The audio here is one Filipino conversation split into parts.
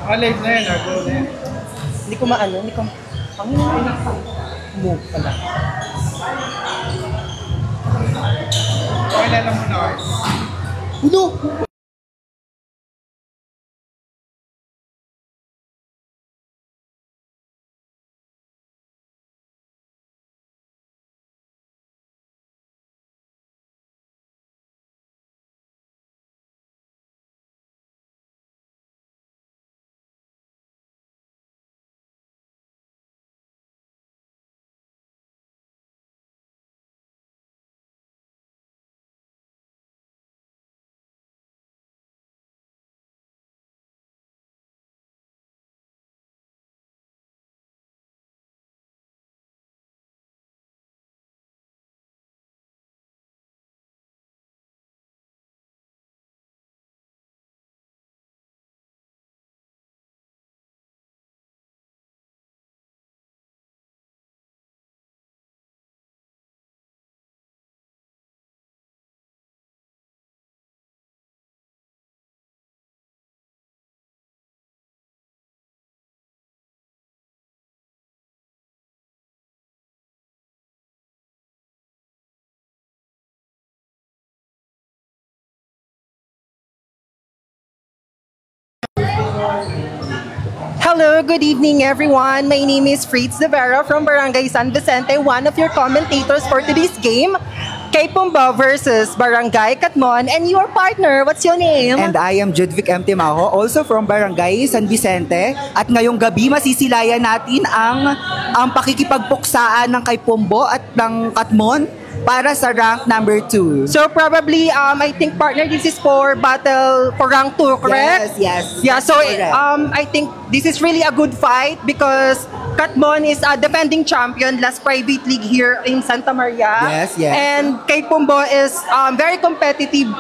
Live na yan, go na yan. Hindi ko maano, hindi ko... Ang move pala. Pakilala mo na, Art. Uno! Hello, good evening everyone. My name is Fritz De Vera from Barangay San Vicente, one of your commentators for today's game, Kaypumbo versus Barangay Catmon, and your partner, what's your name? And I am Judvic M. Timaho, also from Barangay San Vicente. At ngayong gabi, masisilayan natin ang pakikipagpuksaan ng Kaypumbo at ng Catmon para sa rank number 2. So probably, I think partner, this is for battle for rank 2, correct? Yes. Yeah, so correct. I think this is really a good fight because Catmon is a defending champion last private league here in Santa Maria. Yes. And Kaypumbo is very competitive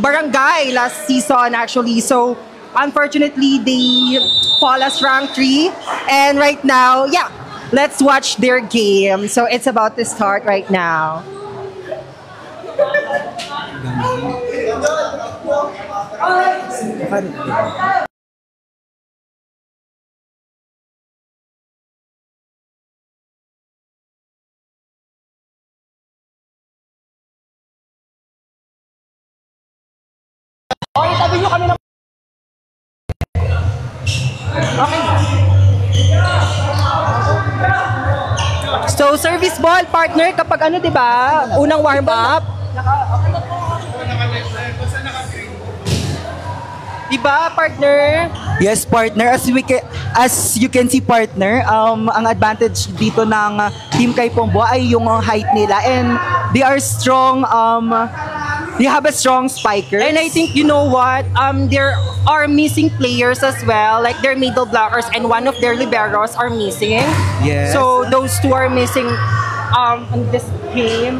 barangay last season actually. So unfortunately, they fall as rank 3. And right now, yeah, let's watch their game. So it's about to start right now. Okay, tabi nyo kami ng... Okay. So, service ball, partner, kapag ano, di ba? Unang warm-up. Di ba, partner? Yes, partner. As you can see, partner, ang advantage dito ng Team Kaypumbo ay yung height nila, and they are strong. They have a strong spiker. And I think, you know what? There are missing players as well, like their middle blockers and one of their liberos are missing. Yes. So those two are missing in this game.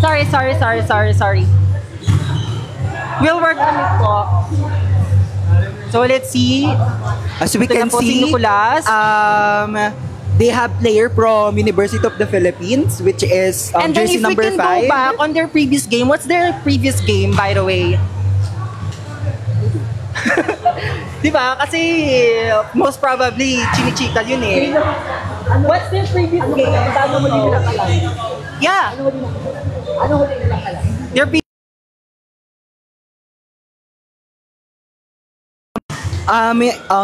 Sorry. We'll work on it po. So let's see. As we Ito can na po si see, Nicolas. they have player from University of the Philippines, which is And then jersey if we number can 5. go back on their previous game, what's their previous game, by the way? Diba? Kasi most probably chinichika yun eh. What's their previous game? Ano mo din nilang alam? Yeah. Ano mo din nilang alam? Their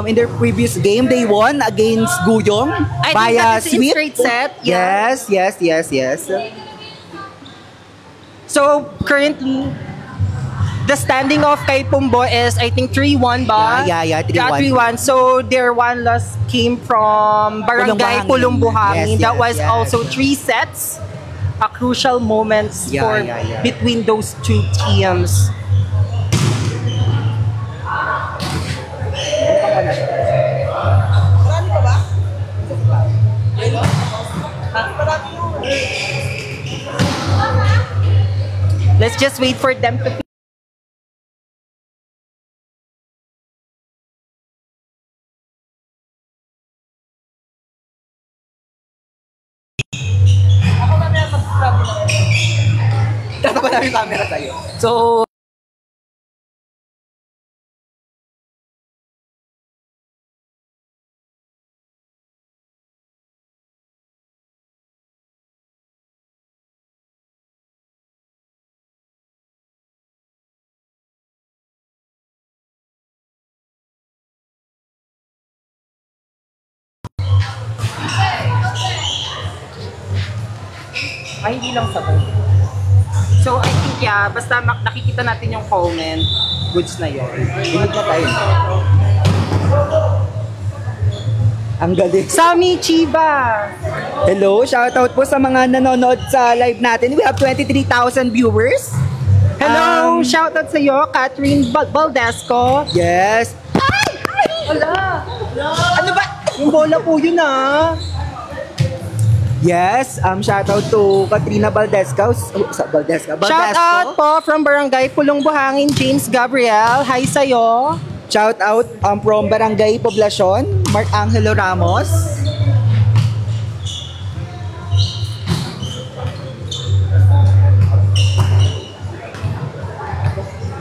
in their previous game, they won against Guyong I by think a that is in sweep. straight set. Yeah. Yes. So currently, the standing of Kaypumbo is I think 3-1 ba? Yeah, 3-1. 3-1. So their one loss came from Barangay Pulumbuhangin. Yes, That was yes. also 3 sets. A crucial moments Yeah. between those two teams. Let's just wait for them to ko lang yung camera sa'yo. So, Ay, hindi lang sabay. So, I think, basta nakikita natin yung comment, goods na yun. dinig na tayo. Ang galing. Sammy Chiba! Hello, shoutout po sa mga nanonood sa live natin. We have 23,000 viewers. Hello! Shoutout sa iyo, Catherine Baldesco. Yes. Wala! Ano ba? Yung bola po yun Yes, shoutout to Katrina Baldesco. Shoutout po from Barangay Pulong Buhangin, James Gabriel. Hi sa'yo. Shoutout from Barangay Poblacion, Mark Angelo Ramos.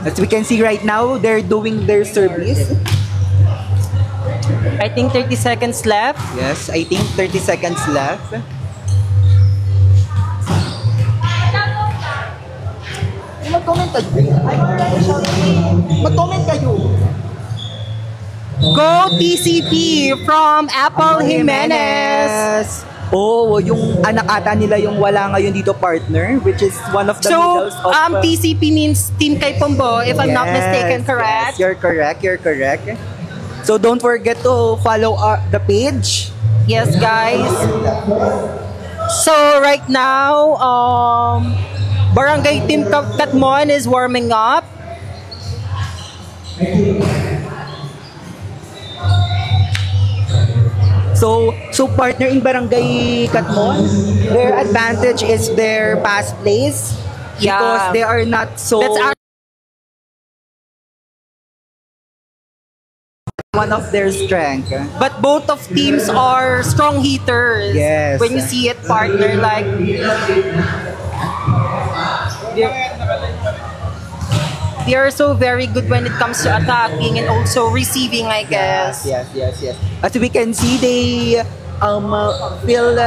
As we can see right now, they're doing their service. I think 30 seconds left. Yes, I think 30 seconds left. Mag-comment kayo. Mag-comment kayo. Go TCP from Apple Jimenez. Oh, yung anak ata nila yung wala ngayon dito partner, which is one of the So, middles of... TCP means Team Kay Pombo, if I'm not mistaken, correct? Yes, you're correct. So don't forget to follow the page. Yes, guys. So, right now, Barangay Team Katmon is warming up. So partner in Barangay Katmon, their advantage is their fast plays because they are not so... That's one of their strength. But both of teams are strong hitters. Yes. When you see it, partner, like... They are so very good when it comes to attacking and also receiving, I guess. Yes. As we can see, they fill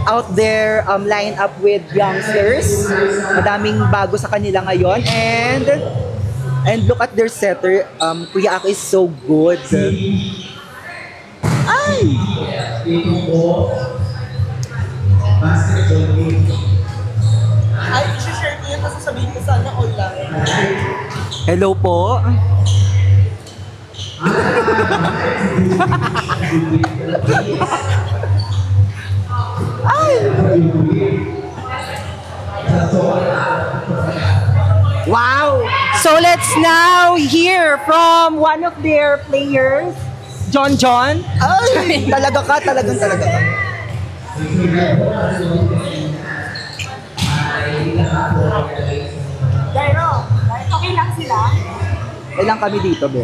out their lineup with youngsters. Madaming bago sa kanila ngayon. And look at their setter. Kuya Ako is so good. Ay! Ay, isi-share ko yun kasi sabihin ko sana online. Hello po. Ay! Wow! So let's now hear from one of their players, John. Ay! Talaga ka. Pero, okay lang sila? Ilang kami dito, be?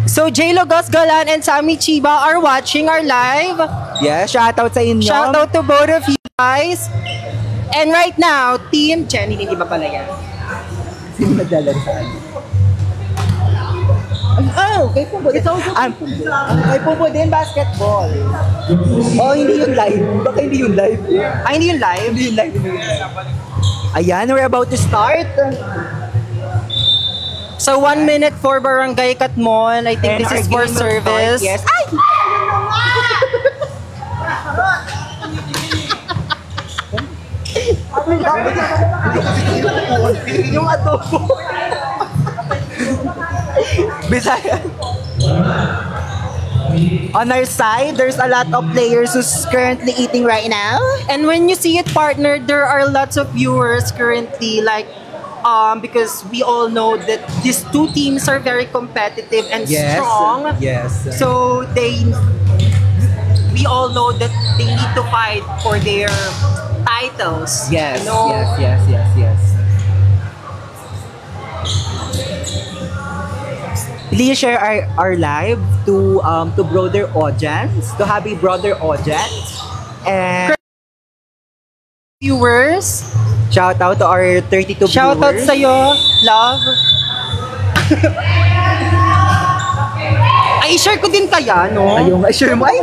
So J-Lo Gosgalan and Sammy Chiba are watching our live. Yes, shoutout sa inyo. Shoutout to both of you guys. And right now, Team Jenny, hindi ba pala yan? Sino naglalaro sa akin? Oh, kay Pumbo. It's also kay Pumbo din, basketball. Oh, hindi yung live. Baka hindi yung live. Ay, hindi yung live? Hindi yung live. Ayan, we're about to start. So 1 minute for Barangay Katmon. I think And this is our for game will service. start. Yes. Ay! Yung adobo. Bisaya. On our side, there's a lot of players who's currently eating right now. And when you see it, partner, there are lots of viewers currently, like, because we all know that these two teams are very competitive and strong. Yes. So we all know that they need to fight for their titles. Yes, you know? yes. Please share our live to broader audience, to have a broader audience. And Viewers, shout out to our 32 shout out viewers. sa'yo, love. Ay, share ko din kaya, no? Ayun, share mo ay.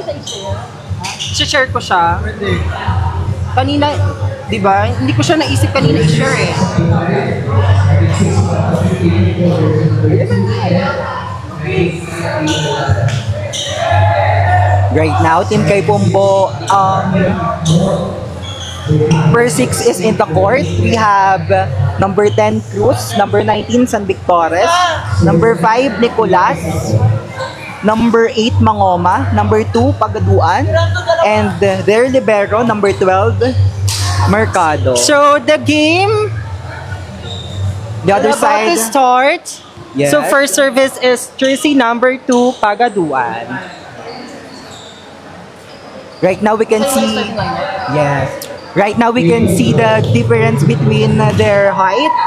Share ko siya. Kanina, di ba? Hindi ko siya naisip kanina i-share eh. Right now, Team Kay Pumbo, per 6 is in the court. We have number 10, Cruz, number 19, San Victores, number 5, Nicolas, number 8, Mangoma, number 2, Pagaduan, and their libero, number 12, Mercado. So, the game The other about to side, start. Yes. So, first service is jersey number 2, Pagaduan. right now we can see, yes, right now we can see the difference between their heights.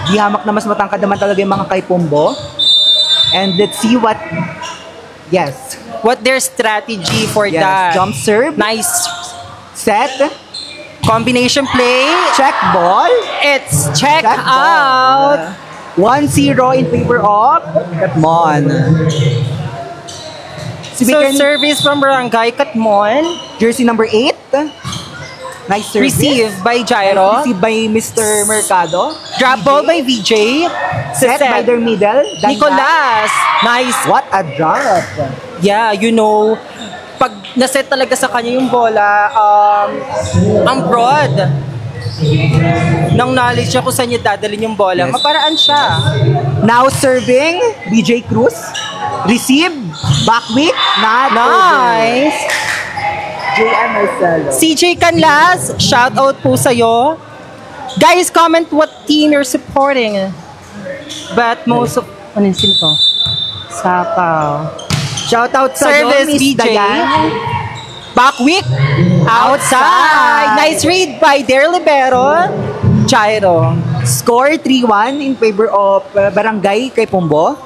Di hamak na mas matangkad naman talaga yung mga kay Pumbo. And let's see what, yes, What their strategy for yes, that? jump serve, Nice set, combination play. check ball, It's check check out. ball. 1-0 in favor of Katmon. So we So, can, service from Barangay Katmon. jersey number 8. Nice service. Received by Jairo. Received by Mr. Mercado. Drop ball by VJ. Set by their middle. Dandan. Nicolas. Nice. What a drop. Yeah, you know, pag naset talaga sa kanya yung bola, ang broad ng knowledge niya kung saan niya dadalhin yung bola. Yes. Maparaan siya. Now serving, BJ Cruz. Receive, back week, not Nice. JM Marcelo. CJ Canlas, shout out po sa'yo. Guys, comment what team you're supporting. But most of... Ano yung sino to? Sapaw. Shout out sa Service, Miss BJ. Dayan. Back week. Outside. Nice read by their libero. Jairo. Score 3-1 in favor of Barangay kay Pumbo.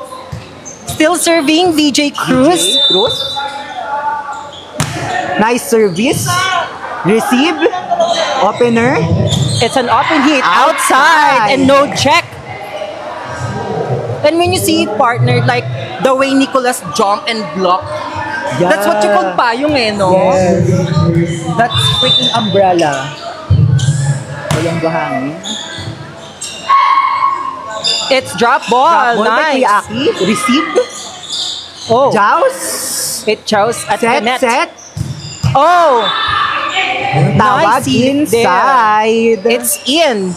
Still serving VJ Cruz. BJ Cruz. Nice service. Receive. Opener. It's an open hit outside and no check. And when you see it partnered, like the way Nicolas jump and block, that's what you call payong eh, no? Yes. That's freaking umbrella. Walang buhangin. It's drop ball. Ball by Nice. Kuya Aki. Receive. Oh, Joust. it chose at the Set, net. set. Oh, Tawag nice hit inside. there. It's in.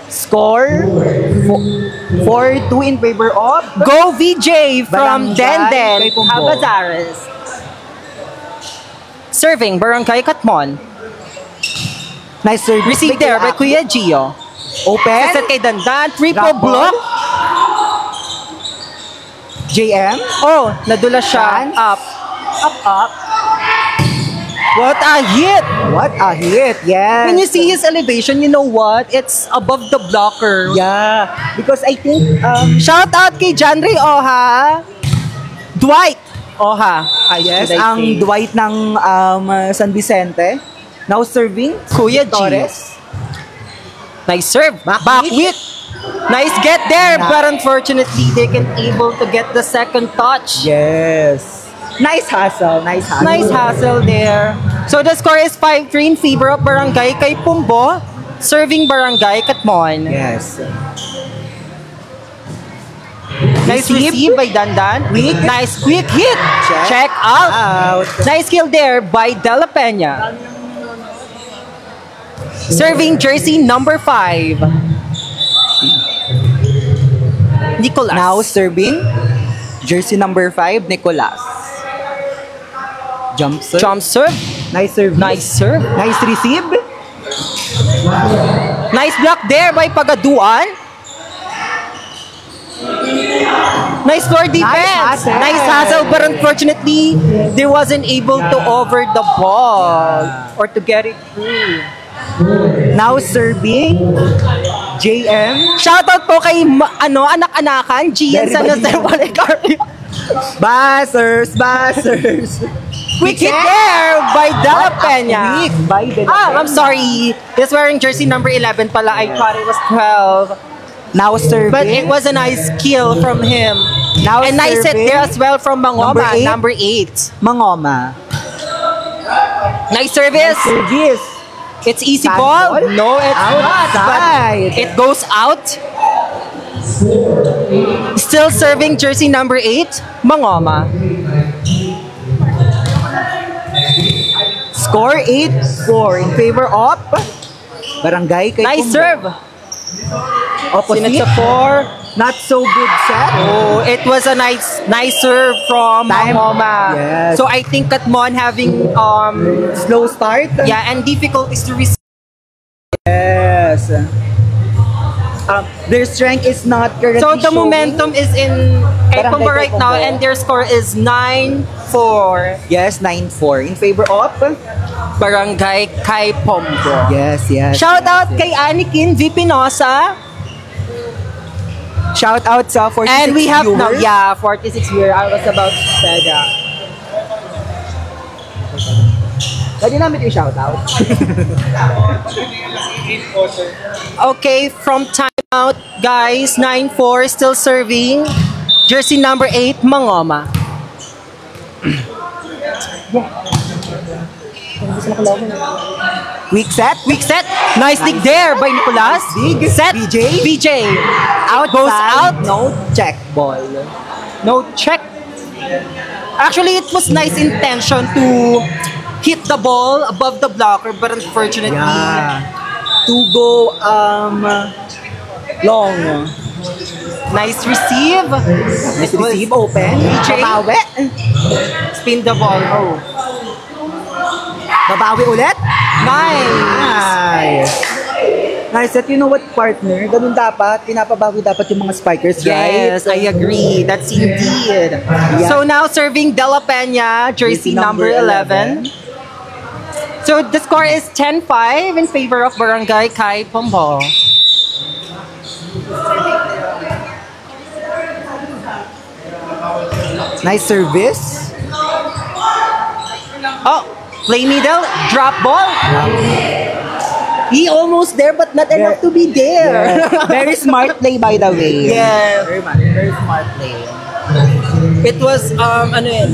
Score 4-2 in favor of Go VJ from Barangay Denden, kay Pumbo. Cabazares. Serving Barangay Katmon. nice service. Received there by Kuya Gio. Open. Set kay Dandan, triple Drop ball. block. JM. Oh, nadula siya. Chance. Up. Up. What a hit! What a hit. Yes. When you see his elevation, you know what? It's above the blocker. Yeah. Because I think Shout out kay Janry Oha. Dwight Oha. yes, Should I ang say. Dwight ng San Vicente. Now serving Kuya G. Torres. Nice serve. Back Back hit. hit. Nice get there, Nice. but unfortunately, they can't able to get the second touch. Yes. Nice hustle. Nice hustle. Nice hustle there. So the score is 5-3 in favor of Barangay kay Pumbo, serving Barangay Katmon. Yes. Nice Receive. receive by Dandan. Quick. Nice quick hit. Check out. Out. Nice kill there by Dela Peña. Serving jersey number 5. Nicolas. Now serving jersey number 5, Nicolas. Jump serve. Jump serve. Nice serve. Nice serve. Nice receive. Nice block there by Pagaduan. Nice floor defense. hustle. Nice hustle, but unfortunately, they wasn't able to over the ball or to get it through. Now serving JM. Shoutout po kay anak-anakan, Gian San Jose Policarpio. Buzzers. Quick hit there by Dela Peña. Quick by Dela I'm Peña. sorry. He's wearing jersey number 11 pala. I thought it was 12. Now serving. But it was a nice kill from him. Now And nice hit serving. there as well from Mangoma, Number 8. Mangoma. Nice service. Service. It's easy Sand ball. ball? No, it's not. Outside. But it goes out. Still serving jersey number 8, Mangoma. Score 8-4 in favor of Barangay kay Nice Pumbo. serve. Opposite. Since a 4. Not so good set. Oh, it was a nice serve from Time. Mangoma. Yes. So I think Katmon having Slow start. and difficulties to receive. Yes. Their strength is not currently So the showing. momentum is in kay Barangay Pumbo right kay now Pumbo. and their score is 9-4. Yes, 9-4 in favor of. Barangay kay Pumbo. Yes. Shout out kay Anikin V. Pinosa. Shout out sa 46 And we have now, viewers. 46 here. I was about to say that. Pwede namin yung shout out. Okay, from timeout, guys, 9-4, still serving. Jersey number 8, Mangoma. Quick set. Quick set. Nice dig there by Nicolas. Big set. BJ. BJ. Out Goes out. No check ball. No check. Actually, it was nice intention to hit the ball above the blocker, but unfortunately, To go long. nice receive. Nice receive, open. BJ. Babawi. Spin the ball. Oh. Babawi ulit. Nice. Nice set. You know what, partner? Ganun dapat. Pinapabawi dapat yung mga spikers, right? Yes, I agree. That's indeed. So now serving Dela Peña, jersey number 11. So the score is 10-5 in favor of Barangay Kai Pumbo. Nice service. Oh, play middle, drop ball. He almost there but not enough to be there. Very smart play, by the way. Yes. Very smart play. It was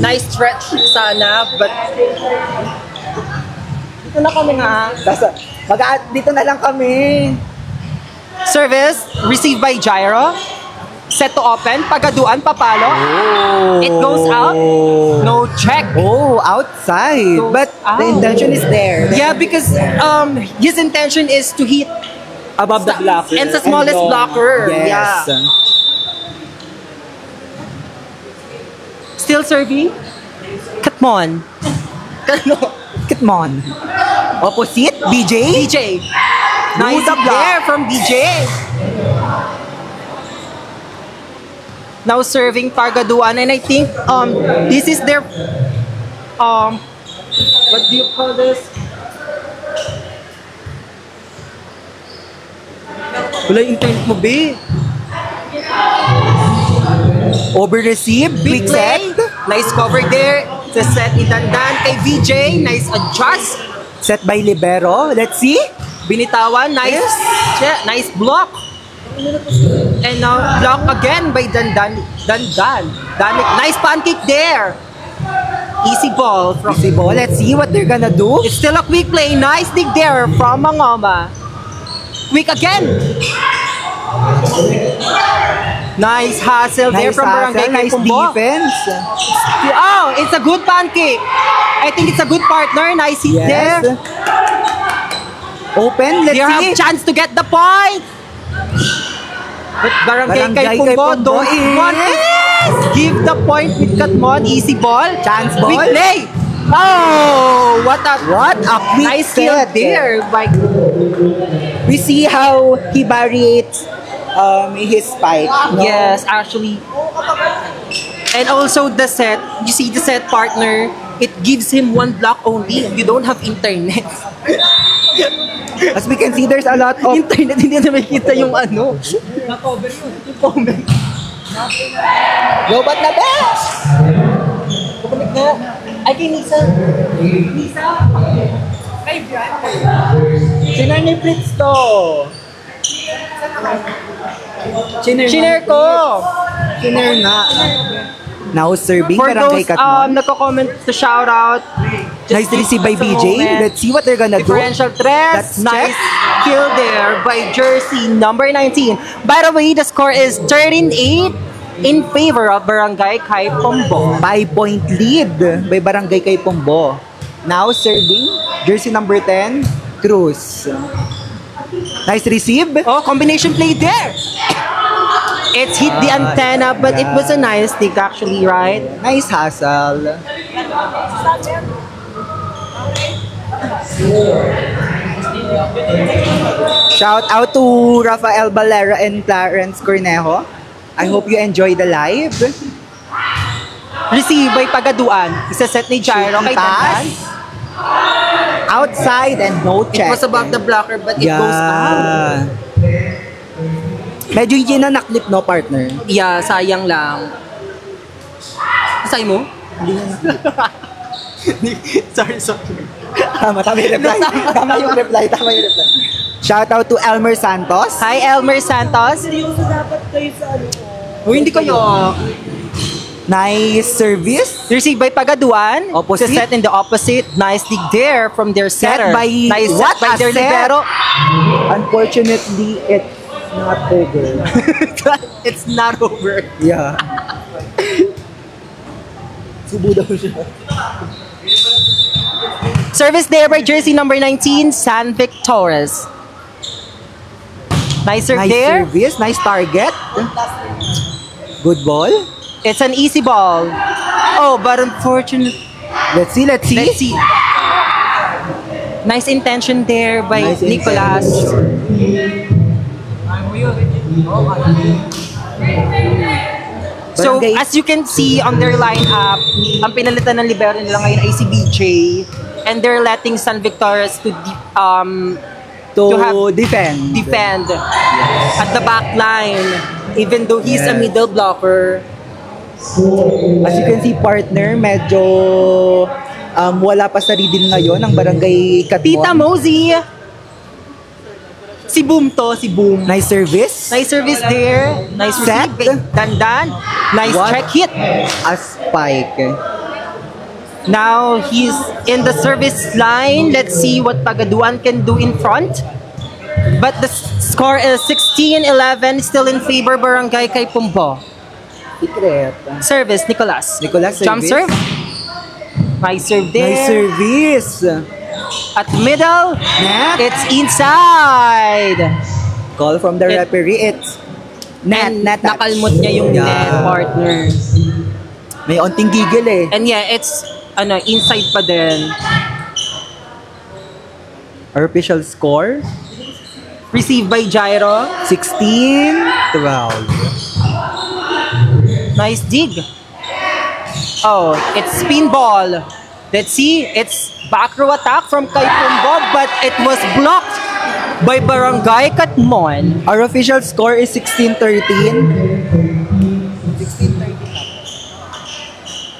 nice stretch sana but dito na kami nga. Dito na lang kami. Service received by Gyro. Set to open, pagaduan, papalo. It goes out. No check. Oh, outside. Goes But out. the intention is there. Yeah, because his intention is to hit Above the blocker. and sa smallest long. blocker. Yes. Yeah. Still serving. Katmon. Kitmon. Opposite, BJ. BJ. Nice the block. there from BJ. Now serving Pagaduan, and I think this is their what do you call this? Wala yung internet mo, be. Over receive, Big quick play. set. Nice cover there. The set ni Dandan kay VJ. Nice adjust. Set by Libero. Let's see. Binitawan. Nice. Nice block. And now block again by Dandan. Nice pancake there. Easy ball from Easy ball. Let's see what they're gonna do. It's still a quick play. Nice dig there from Mangoma. Quick again. Nice hustle there from Barangay nice Pumbo. defense. Oh, it's a good pancake. I think it's a good partner. Nice hit there. Open. Let's You have see. chance to get the point. But Barangay kay Pumbo don't want it. Give the point with Katmon. Easy ball. Chance ball. Quick play. Oh, what a quick nice kill set. there by We see how he variates his spike. No? Yes, actually. And also the set, you see the set partner, it gives him one block only. You don't have internet. As we can see, there's a lot of... Internet, hindi na makikita yung ano. Na-cover yun. Yung comment. Robot na best! Kukulik na. Ay, kay Nisa. Nisa. Sinare ni Fritz to. Shiner ko. Sinare nga. Now serving For Barangay those Katmon. nagko-comment to shout out. Nice to receive by just a BJ. moment. Let's see what they're gonna do. Differential tres. Let's Nice check. kill there by jersey number 19. By the way, the score is 13-8 in favor of Barangay Kai Pombo. 5-point lead by Barangay kay Pombo. Now serving, jersey number 10, Cruz. Nice receive. Oh, combination play there. It's hit the antenna, but it was a nice stick actually, right? Nice hustle. Shout out to Rafael Valera and Clarence Cornejo. I hope you enjoy the live. Receive by Pagaduan. Isa-set ni Jairo kay Dandan. Outside and no It check. was above the blocker, but it goes out. Medyo hindi na naklip, no, partner? Yeah, sayang lang. Asay mo? sorry. Tama yung reply. Tama yung reply. Shout out to Elmer Santos. Hi, Elmer Santos. Seryoso dapat kayo sa ano ko. Uy, hindi kayo. Nice service. Received by Pagaduan. Opposite. Set in the opposite. Nice dig there from their Set setter. by- nice what set by a their set. libero. Unfortunately, it's not over. It's not over. Yeah. Subo daw siya. Service there by jersey number 19, San Victor's. Nice serve Nice there. service. Nice target. Good ball. It's an easy ball. Oh, but unfortunately, Let's see. let's see. Nice intention there by Nice Nicolas. So, Barangay- as you can see on their lineup, ang pinalitan ng libero nila ngayon ay si BJ. And they're letting San Victorious to To have- defend. defend at the back line. Even though he's a Yes. middle blocker. As you can see, partner, medyo wala pa sa reading ngayon ang Barangay Katmon. Tita Mosey. Si Boom to, si Boom. Nice service. Nice service there. Nice Set. receive. Dandan. Nice What? check hit. A spike. Now he's in the service line. Let's see what Pagaduan can do in front. But the score is 16-11, still in favor Barangay Kai Pombo. Secret. Service, Nicolas. Nicolas Jump service. serve. Nice serve there. Nice service. At middle, Net. it's inside. Call from the It- referee. It's net. And Net. touch. nakalmot niya yung Yeah. net partner. May onting gigil eh. And yeah, it's inside pa din. Our official score, Received by Jairo. 16-12. Nice dig. Oh, it's spin ball. Let's see. It's back row attack from Kai Pombo, but it was blocked by Barangay Katmon. Our official score is 16-13.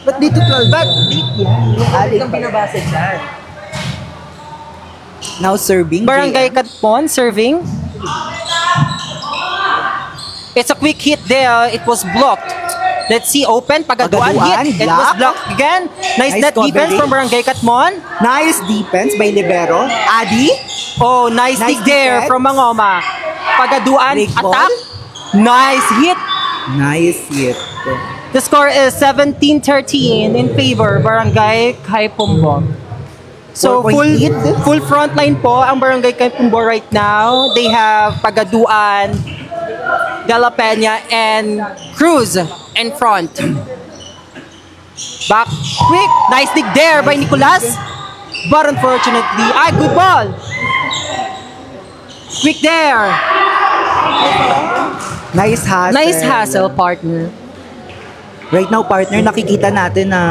But dito 12. But Alin ang ba? binabasa dyan. Now serving. Barangay JM. Katmon serving. It's a quick hit there. It was blocked. Let's see, open. Pagaduan Pagaduan, hit. It was block. blocked again. Nice Nice net defense coverage. from Barangay Katmon. Nice defense by Libero. Adi. Oh, nice, Nice dig there defense. from Mangoma. Pagaduan Break ball. attack. Nice hit. Nice hit. The score is 17-13 in favor Barangay Kai Pombo. So 4-point lead. full front line po ang Barangay Kai Pombo right now. They have Pagaduan, De La Peña, and Cruz in front. Back quick. Nice dig there by Nicolas. But unfortunately, good ball. Quick there. Nice hustle. Nice hassle, partner. Right now, partner, nakikita natin na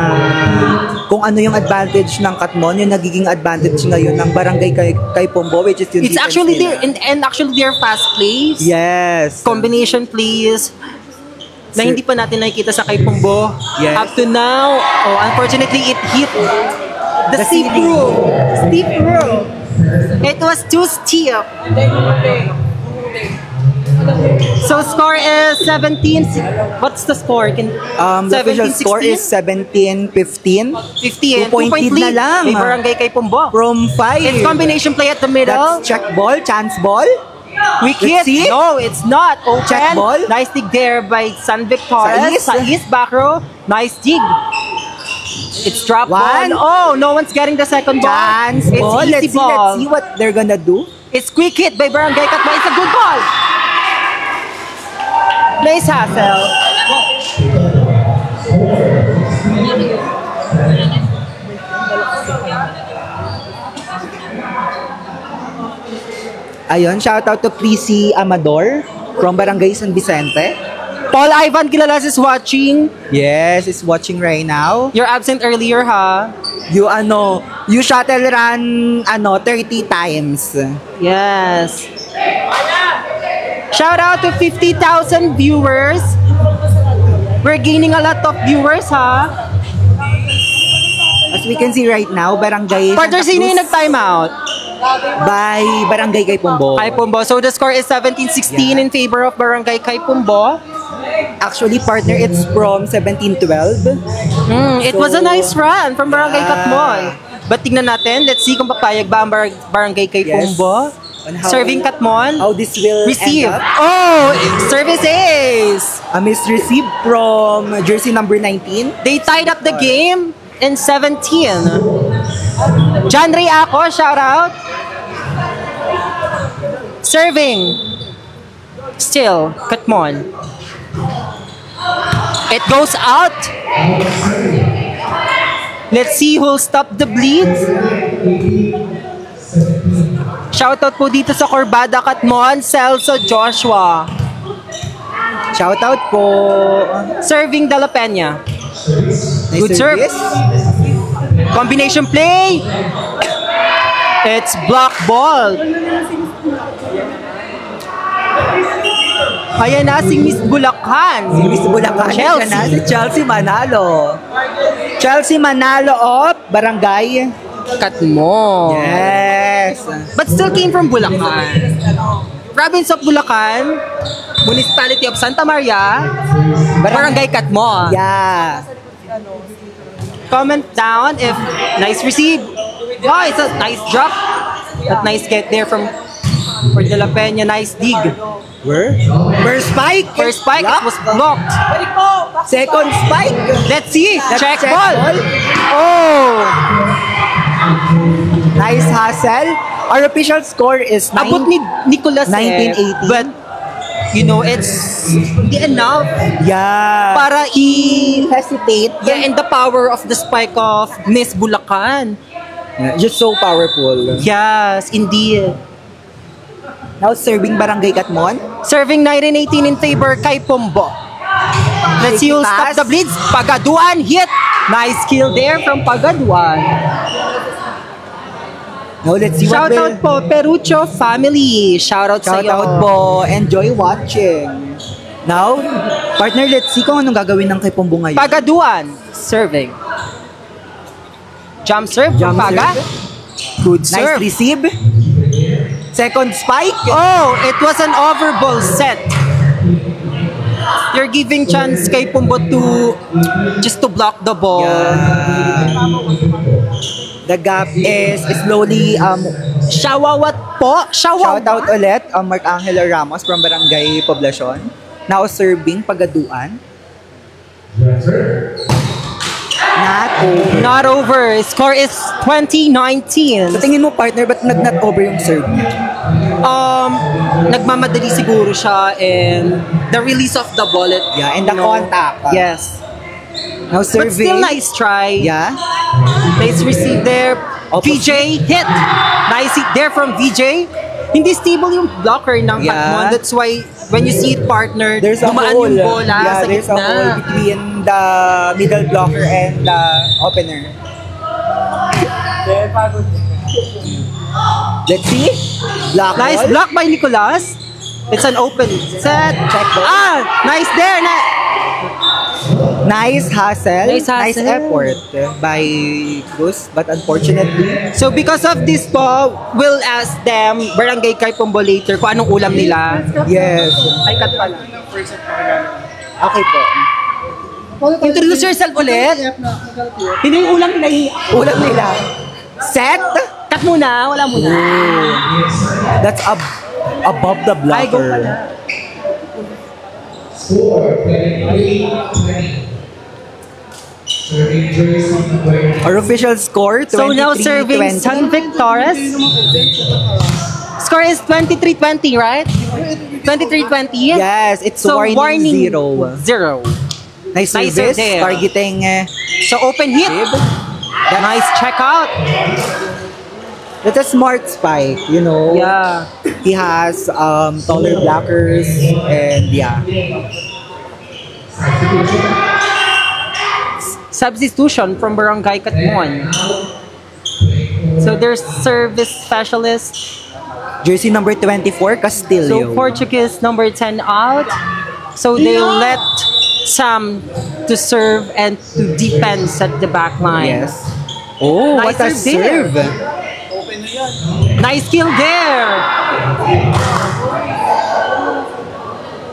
kung ano yung advantage ng Katmon, yung nagiging advantage ngayon ng Barangay kay Pombo, which is yung It's defense actually nila. and actually their fast plays. Yes. Combination plays na hindi pa natin nakikita sa kay Pombo. Yes. Up to now, unfortunately, it hit the The steep ceiling. roof. Steep roof. It was too steep. So score is 17. What's the score? The official score is 17-15. 15. 2-point lead na lang. May Barangay kay Pombo. From 5. It's combination play at the middle. That's check ball, chance ball. Quick Let's hit. see. No, it's not. Open. Check ball. Nice dig there by San Victoria. Sa Sa East back row. Nice dig. It's drop One. ball. Oh, no one's getting the second ball. Chance It's ball. easy Let's ball. see what they're gonna do. It's quick hit by Barangay Katmo. It's a good ball. Nice hustle. Ayun, shout out to Prissy Amador from Barangay San Vicente. Paul Ivan Kilalas is watching. Yes, is watching right now. You're absent earlier, ha? You shuttle run 30 times. Yes. Shout out to 50,000 viewers. We're gaining a lot of viewers, ha? As we can see right now, Barangay Partner, Santa sino yung Cruz nag-time out? by Barangay kay Pombo. Kay Pombo. So the score is 17-16 in favor of Barangay kay Pombo. Actually, partner, it's from 17-12. It was a nice run from Barangay Yeah. Katmon. But tingnan natin, let's see kung papayag ba ang Barangay kay Yes. Pombo. On how- Serving Katmon. How this will Receive. end up. Oh, service ace. A miss received from jersey number 19. They tied up the game in 17. John Ray Ako, shout out. Serving. Still, Katmon. It goes out. Let's see who'll stop the bleed. Shoutout po dito sa Corbada Katmon, Celso Joshua. Shout out po. Serving De La Peña. Nice Good serve. service. Combination play. It's block ball. Ayan na si Miss Bulacan. Si Miss Bulacan. Chelsea. Na, si Chelsea Manalo. Chelsea Manalo of Barangay. Katmo. Yes. But still came from Bulacan. Province of Bulacan, Municipality of Santa Maria, Barangay Katmo. Yeah. Comment down if nice receive. Oh, it's a nice drop. But nice get there from for De La Peña. Nice dig. Where? First spike. First spike, it was blocked. Second spike. Let's see. That's Check check ball. ball. Oh. Nice hustle. Our official score is Abot ni Nicolas 1980. But, you know, it's hindi enough Yeah. para hesitate. yeah, and the power of the spike of Miss Bulacan. Yeah, just so powerful. Yes, indeed. Now serving Barangay Katmon. Serving 19-18 in favor kay Pombo. Let's see who'll stop the bleeds. Pagaduan hit. Nice kill there from Pagaduan. Now let's see Shout what out po, Perucho family. Shout out sa Shout iyo. out po. Enjoy watching. Now, partner, let's see kung anong gagawin ng kay Pombo ngayon. Pagaduan serving. Jump serve Jump from Paga. serve. Good Nice serve. receive. Second spike. Oh, it was an overball set. You're giving chance kay Pombo to just to block the ball. Yeah. The gap is slowly Shawawat po. shout Shawawat. out ulit Mark Angelo Ramos from Barangay Poblacion. Now serving Pagaduan. Not over. Score is 20-19. Sa tingin mo, partner, ba't nag-not over yung serve niya? Nagmamadali siguro siya and the release of the bullet. Yeah, and the contact. Yes. Now But serving. still nice try. Yeah. Nice receive there. Opposite. VJ hit. Nice hit there from VJ. Hindi stable yung blocker ng Yeah. Katmon. That's why when you see it partner, There's a dumaan hole. yung bola Yeah, sa there's a hole gitna. between the middle blocker and the opener. Let's see. Block Nice ball. block by Nicolas. It's an open set. Check ball. Nice there. Nice hustle. Nice hustle. effort by Cruz, but unfortunately, So because of this po, we'll ask them, Barangay Kaipombo later, kung anong ulam nila. yes. Ay, cut pala. Okay po. Introduce yourself ulit. Hindi yung ulam nila. Ulam nila. Set. Cut muna, wala muna. That's above the Ay, go blocker. pala. Score 23-20. Serving Joyce on the way. Our official score, 23-20. So now serving Sanvic Torres. Score is 23-20, right? 23-20. Yes, it's So warning, zero. Zero. Nice Nice service, there. targeting So open hit. Nice check out. that's a smart spike, you know. Yeah. He has taller blockers and yeah. Substitution from Barangay Katmon. So there's service specialist. Jersey number 24, Castillo. So Portuguese number 10 out. So they let Sam to serve and to defend at the back line. Yes. Oh, Nice what a serve there. serve. Nice kill there.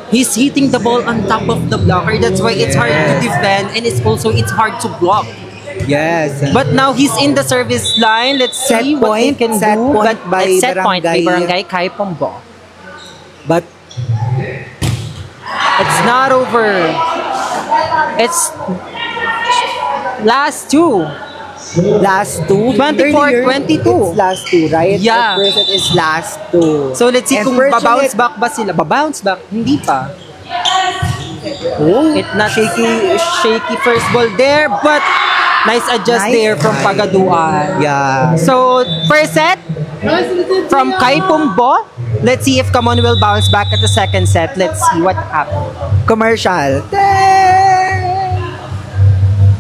He's hitting the ball on top of the blocker. That's why it's hard to defend and it's hard to block. Yes. But now he's in the service line. Let's Set see what he point, can set do. point But by it's set point by Barangay. Barangay Kaipombo. But It's not over. It's last two. last two. 24, 22. It's last two, right? Yeah. The person is last two. So let's see And kung fortunate- babounce back ba sila. Babounce back? Hindi pa. Oh, It not shaky first ball there, but nice adjust Nice. there from Pagaduan. yeah. So first set from Kaipombo. Let's see if Camon will bounce back at the second set. Let's see what happens. Commercial.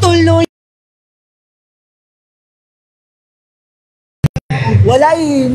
Tuloy. Wala eh.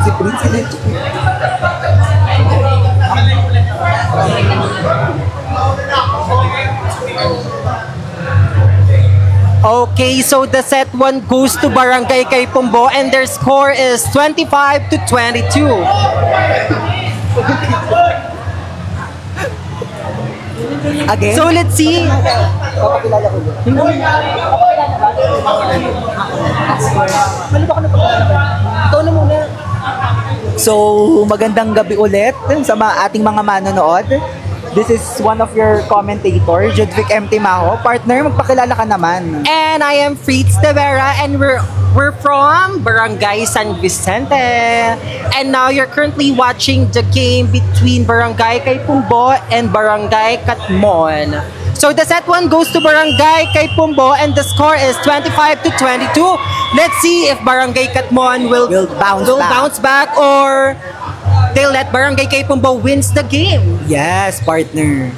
Si Prince ulit. Okay, so the set one goes to Barangay Kaipombo and their score is 25-22. Again? So let's see. So, magandang gabi ulit sa ating mga manonood. This is one of your commentator, Judvic M. Timaho. Partner, magpakilala ka naman. And I am Fritz De Vera and we're from Barangay San Vicente. And now you're currently watching the game between Barangay Kaipombo and Barangay Katmon. So the set 1 goes to Barangay kay Pumbo and the score is 25-22. Let's see if Barangay Katmon will bounce back or they'll let Barangay kay Pumbo wins the game. Yes, partner.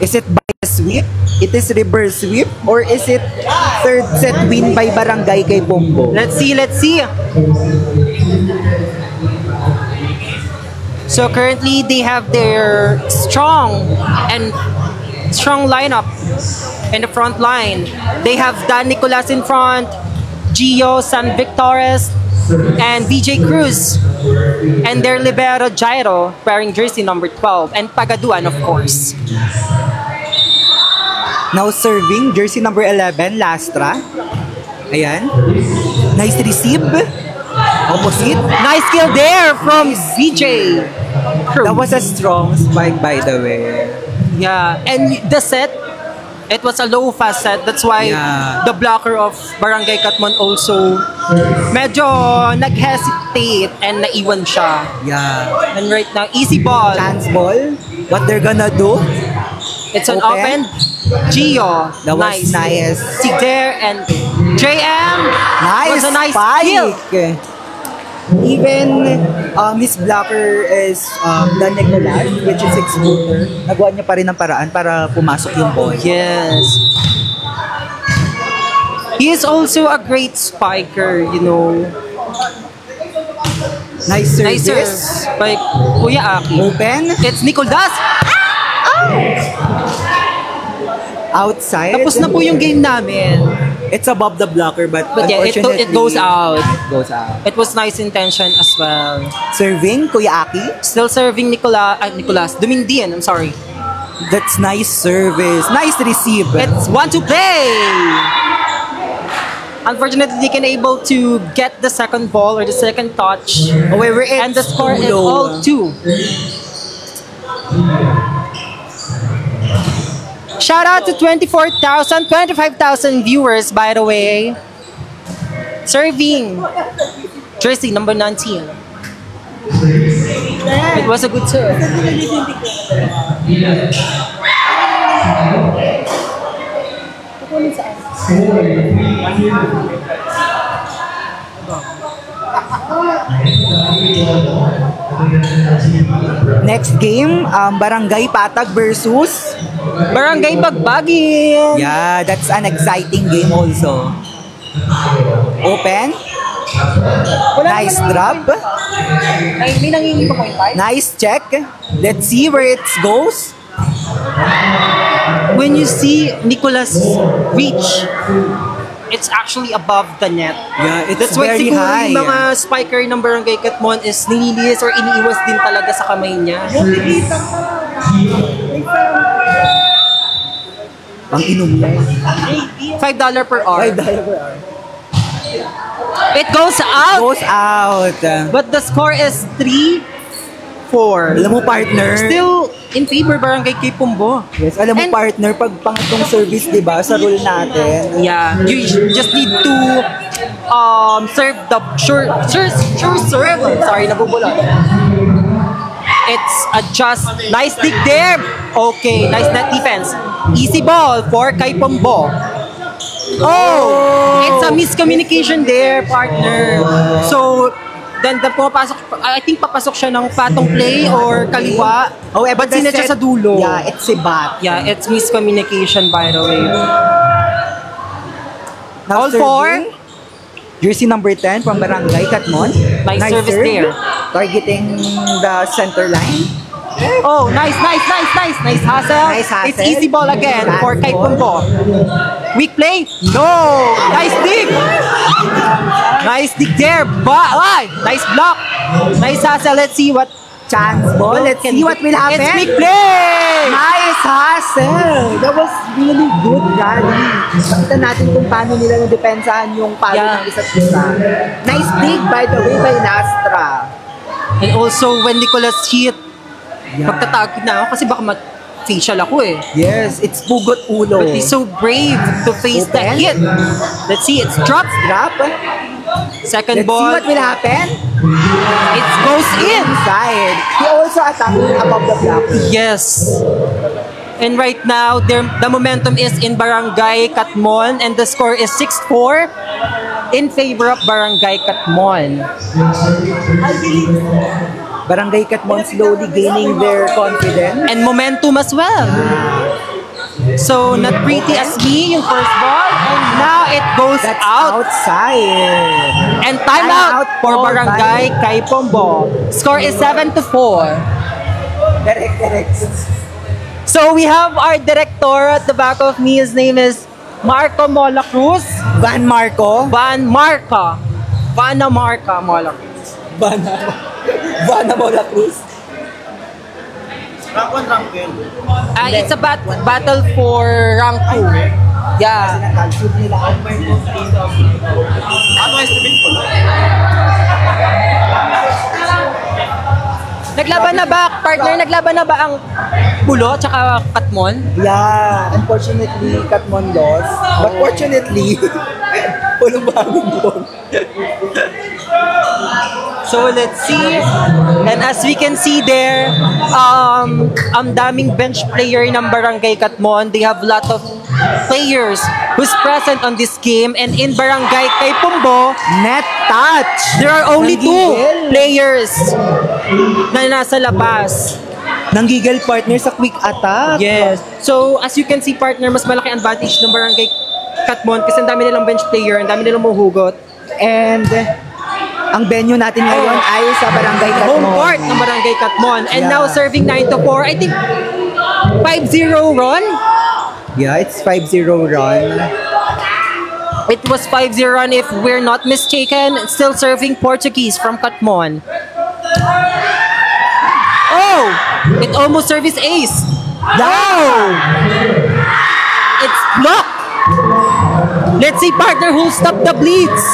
Is it by a sweep? It is reverse sweep? Or is it third set win by Barangay kay Pumbo? Let's see. So currently they have their strong lineup in the front line. They have Dan Nicolas in front, Gio San Victores, and VJ Cruz. And their libero Jairo wearing jersey number 12 and Pagaduan of course. Now serving, jersey number 11, Lastra. Ayan. Nice receive. Opposite. Nice kill there from VJ Cruz. That was a strong spike, by the way. Yeah, and the set, it was a low fast set. That's why the blocker of Barangay Katmon also medyo nag-hesitate and naiwan siya. Yeah. And right now, easy ball. Chance ball. What they're gonna do? It's an open. Gio. That was nice. Sigder and JM. Nice. Was a nice spike. kill. Even his blocker is Dan Nicolas, which is exporter. Nagawa niya pa rin ng paraan para pumasok yung ball. Yes. He is also a great spiker, you know. Nice service. Nice serve by Kuya Aki. Open. It's Nicolas. Outside. Tapos na po yung game namin. It's above the blocker, but Yeah, unfortunately, it goes out. Goes out. It was nice intention as well. Serving, Kuya Aki. Still serving Nicolas. Dumindin, I'm sorry. That's nice service. Nice receive. It's 1-2 play! Unfortunately, they can able to get the second ball or the second touch. However, And the score is all 2. Shout out to 24,000, 25,000 viewers, by the way. Serving. Jersey number 19. It was a good serve. Next game, Barangay Patag versus Barangay Bagbagi. Yeah, that's an exciting game also. Open. Nice drop. Ay, may nangingi pa point five? Nice check. Let's see where it goes. When you see Nicolas reach, it's actually above the net. Yeah, it's That's why very siguro high. yung mga spiker ng Barangay Katmon is nililis or iniiwas din talaga sa kamay niya. Ang inom niya. $5 per hour. $5 per hour. It goes out, Goes out. but the score is 3-4. Alam mo, partner. Still in favor Barangay Kay Pumbo. Yes, alam mo, And- partner, pag pangatong service, di ba, sa rule natin. Yeah, you just need to serve the sure serve. Sorry, nabubulot. It's a just nice dig there. Okay, nice net defense. Easy ball for Kay Pumbo. Oh, it's a miscommunication there, partner. So, then I think papasok siya ng patong play or kaliwa. But the sinetsa set- sa dulo. Yeah, it's a bat. Yeah, it's miscommunication, by the way. Now All four. serving, jersey number 10 from Barangay Katmon. Nice service serve, there. Targeting the center line. Oh, nice hustle. Nice hustle. It's easy ball again Bad for Kay ball. Pumbo. Weak play? No! Nice dig! Nice dig there. Nice block. Nice hustle. Let's see what Chance ball. Let's see what will happen. It's big play! Nice hustle! That was really good rally. Pakita natin kung paano nila nadepensahan yung palo Yeah. ng isa't isa. Nice dig, by the way, by Lastra. And also, when Nicolas hit, magtatagid na ako kasi baka facial ako eh. Yes, it's pugot ulo. But he's so brave to face the Open. hit. Let's see, it's dropped. Drop. Second Let's ball. see what will happen. It goes in. Inside. He also attacking above the block. Yes. And right now, the momentum is in Barangay Katmon and the score is 6-4 in favor of Barangay Katmon. Barangay Katmon slowly gaining their confidence. And momentum as well. So, not pretty as me, yung first ball. And now it goes That's out. outside. And timeout for for Barangay Kaipombo. Score is 7-4. Direct. So we have our director at the back of me. His name is Marco Mola Cruz. Van Marco. Van Marca Mola Cruz. Vana Mola Cruz. It's a battle for rank 2. Yeah. Naglaban na ba, partner? Naglaban na ba ang Pulo tsaka Katmon? Yeah, unfortunately, Katmon lost. But fortunately, Pulong Bangin won. So let's see. And as we can see there, ang daming bench player ng Barangay Katmon. They have a lot of players who's present on this game. And in Barangay Kaipombo, Net touch. there are only two Nanggigil. players na nasa labas. Nanggigil partner sa quick attack. Yes. So as you can see, partner, mas malaki advantage ng Barangay Katmon kasi ang dami nilang bench player, ang dami nilang mahugot. And ang venue natin ngayon ay sa Barangay Katmon. Home court ng Barangay Katmon. And Yeah. now serving 9-4. I think 5-0 run. Yeah, it's 5-0 run. It was 5-0 run if we're not mistaken. Still serving Portuguese from Katmon. Oh! It almost served his ace. Wow! It's blocked. Let's see, partner, who'll stop the bleeds.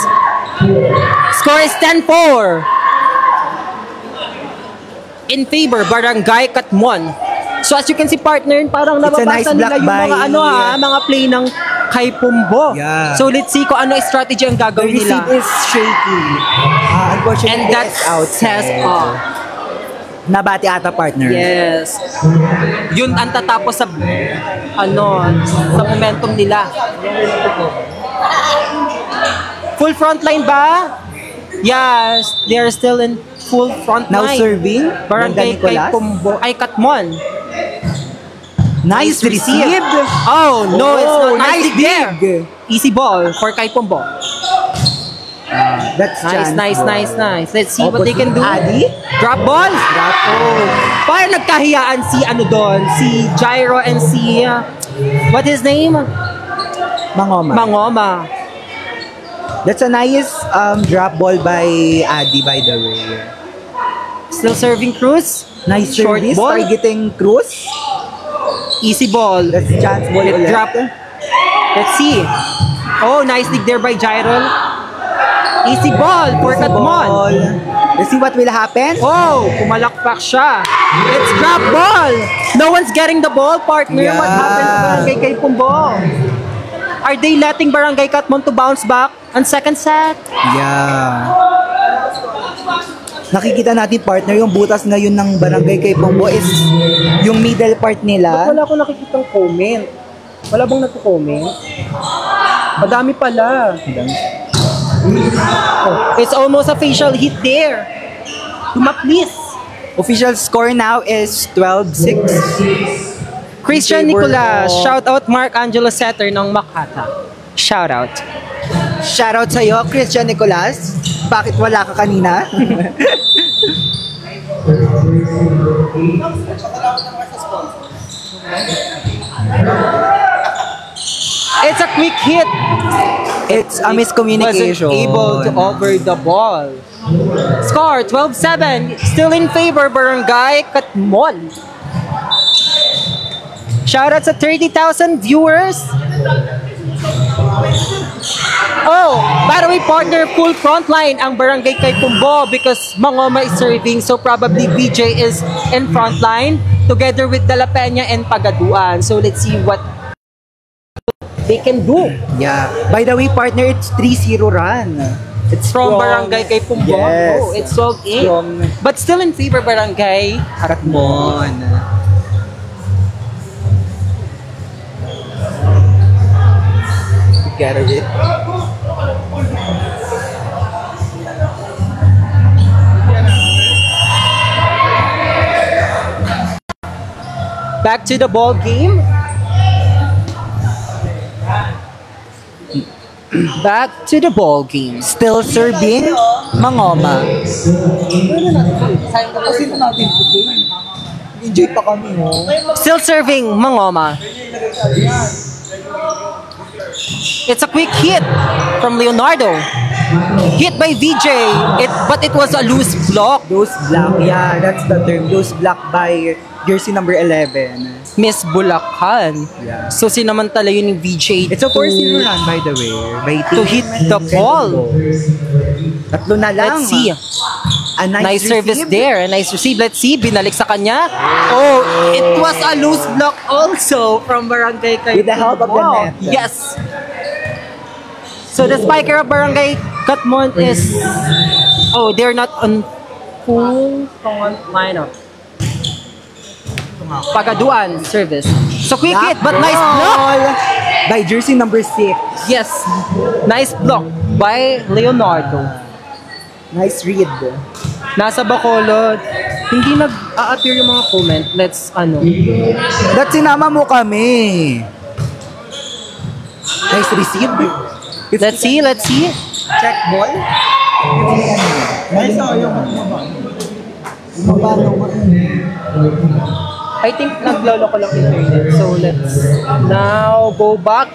Score is 10-4. In favor, Barangay Katmon. So as you can see, partner, parang It's a nice nababasa nila block yung mga by- mga play ng Kaipombo. Yeah. So let's see kung ano strategy ang The gagawin receive nila. is shaky. Unfortunately, And that it's outside. says all. Nabati ata partner. Yes. Yun ang tatapos sa sa momentum nila. Full frontline ba? Yes, they are still in full frontline. Now serving. Barangay Ganda, Nicolas. Kaipombo ay Katmon. Nice receive. Oh, no, it's Oh, not. Nice nice there. dig. Easy ball for Kaipombo. That's Nice, chance. nice. Let's see what they can do. Adi? Drop ball. Parang nagkahiyaan si doon, si Gyro and si what his name? Mangoma. Mangoma. That's a nice drop ball by Adi, by the way. Still serving Cruz. Nice Short service, ball. targeting Cruz. Easy ball. That's chance ball Let ulit. drop. Let's see. Oh, nice dig there by Gyro. Easy ball for Easy Katmon. ball. Let's see what will happen. Oh, pumalakpak siya. It's drop ball. No one's getting the ball, partner. Yeah. What happened to Barangay Kaipombo? Are they letting Barangay Katmon to bounce back on second set? Yeah. Nakikita natin partner yung butas ngayon ng Barangay Kaipombo is yung middle part nila. Wala akong nakikitang comment. Wala bang nagko-comment? Madami pala. Oh, it's almost a facial hit there. Please. Official score now is 12-6. Christian In favor Nicolas, of- shout out Mark Angelo Setter ng Makata. Shout out. Shoutout sa'yo, Christian Nicolas. Bakit wala ka kanina? It's a quick hit. It's a miscommunication. Wasn't able to over the ball. Score 12-7. Still in favor, Barangay Katmon. Shoutout sa 30,000 viewers. Oh, by the way, partner, full front line ang Barangay Kaipombo because Mangoma is serving, so probably BJ is in front line together with De La Peña and Pagaduan. So let's see what they can do Yeah. By the way, partner, it's 3-0 run. It's from Barangay Kaipombo. Yes. Oh, it's 12-8. From But still in favor, Barangay. Katmon. together with. Back to the ball game. Back to the ball game. Still serving, Mangoma. Enjoy pa kami, oh. Still serving Mangoma. It's a quick hit from Leonardo. Hit by VJ. But it was a loose block. Those black, yeah, that's the term. Those black by jersey number 11. Miss Bulacan. Yeah. So sinamantala yun yung VJ It's a 4-0 run, by the way. By to hit the ball. Tatlo na lang. Let's see. A Nice service receive. there. A nice receive. Let's see. Binalik sa kanya. Oh, it was a loose block also from Barangay Kay. With the help of the net. Yes. So the spiker of Barangay Katmon is... Oh, they're not on full lineup. Pagaduan service. So quick hit, but nice block. Ball by jersey number 6. Yes. Nice block by Leonardo. Nice read. Nasa Bacolod. Hindi nag-a-appear yung mga comment. Let's, That sinama mo kami. Nice receive. Let's see. Check ball. Nice yung I think naglolo ko lang internet. So let's now go back.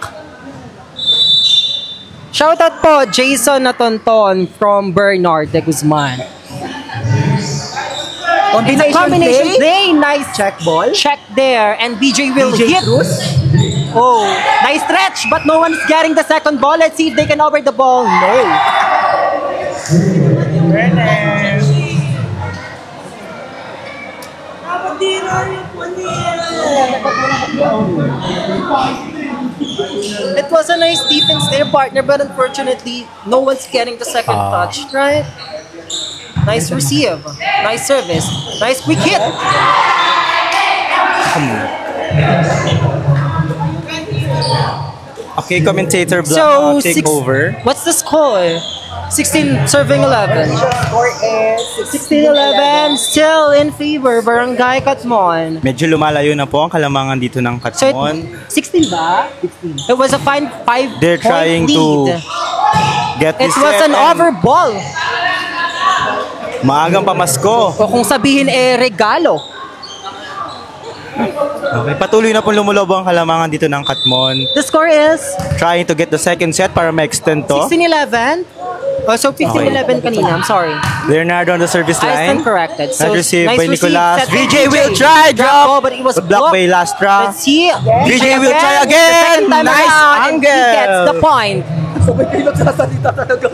Shoutout po, Jason Natonton from Bernard de Guzman. Combination play. Nice Check ball. check there. And BJ will DJ hit. Cruz. Oh, nice stretch, but no one's getting the second ball. Let's see if they can over the ball. No. It was a nice defense there, partner, but unfortunately, no one's getting the second touch, right? Nice receive, nice service, nice quick hit. Okay, commentator Blanca, So, take over. What's the score? 16 serving 11. Score is 16-11, still in favor, Barangay Katmon. Medyo lumalayo na po ang kalamangan dito ng So, Katmon. 16 ba? 16. It was a fine 5 They're trying to get It this was set an and over ball. maagang pamasko. O kung sabihin regalo. Okay, patuloy na pong lumulobo ang kalamangan dito ng Katmon. The score is Trying to get the second set para ma-extend to. 16-11. Oh, so 15-11 kanina. I'm sorry. Leonardo on the service I stand line. corrected. So, Not received nice by receive, Nicolas. set by VJ will try, Drop drop. ball, but it was Blocked by Lastra. Let's see. VJ will try again. The second time Nice around, and he angle. gets the point. sabay kayo nagsasalita talaga.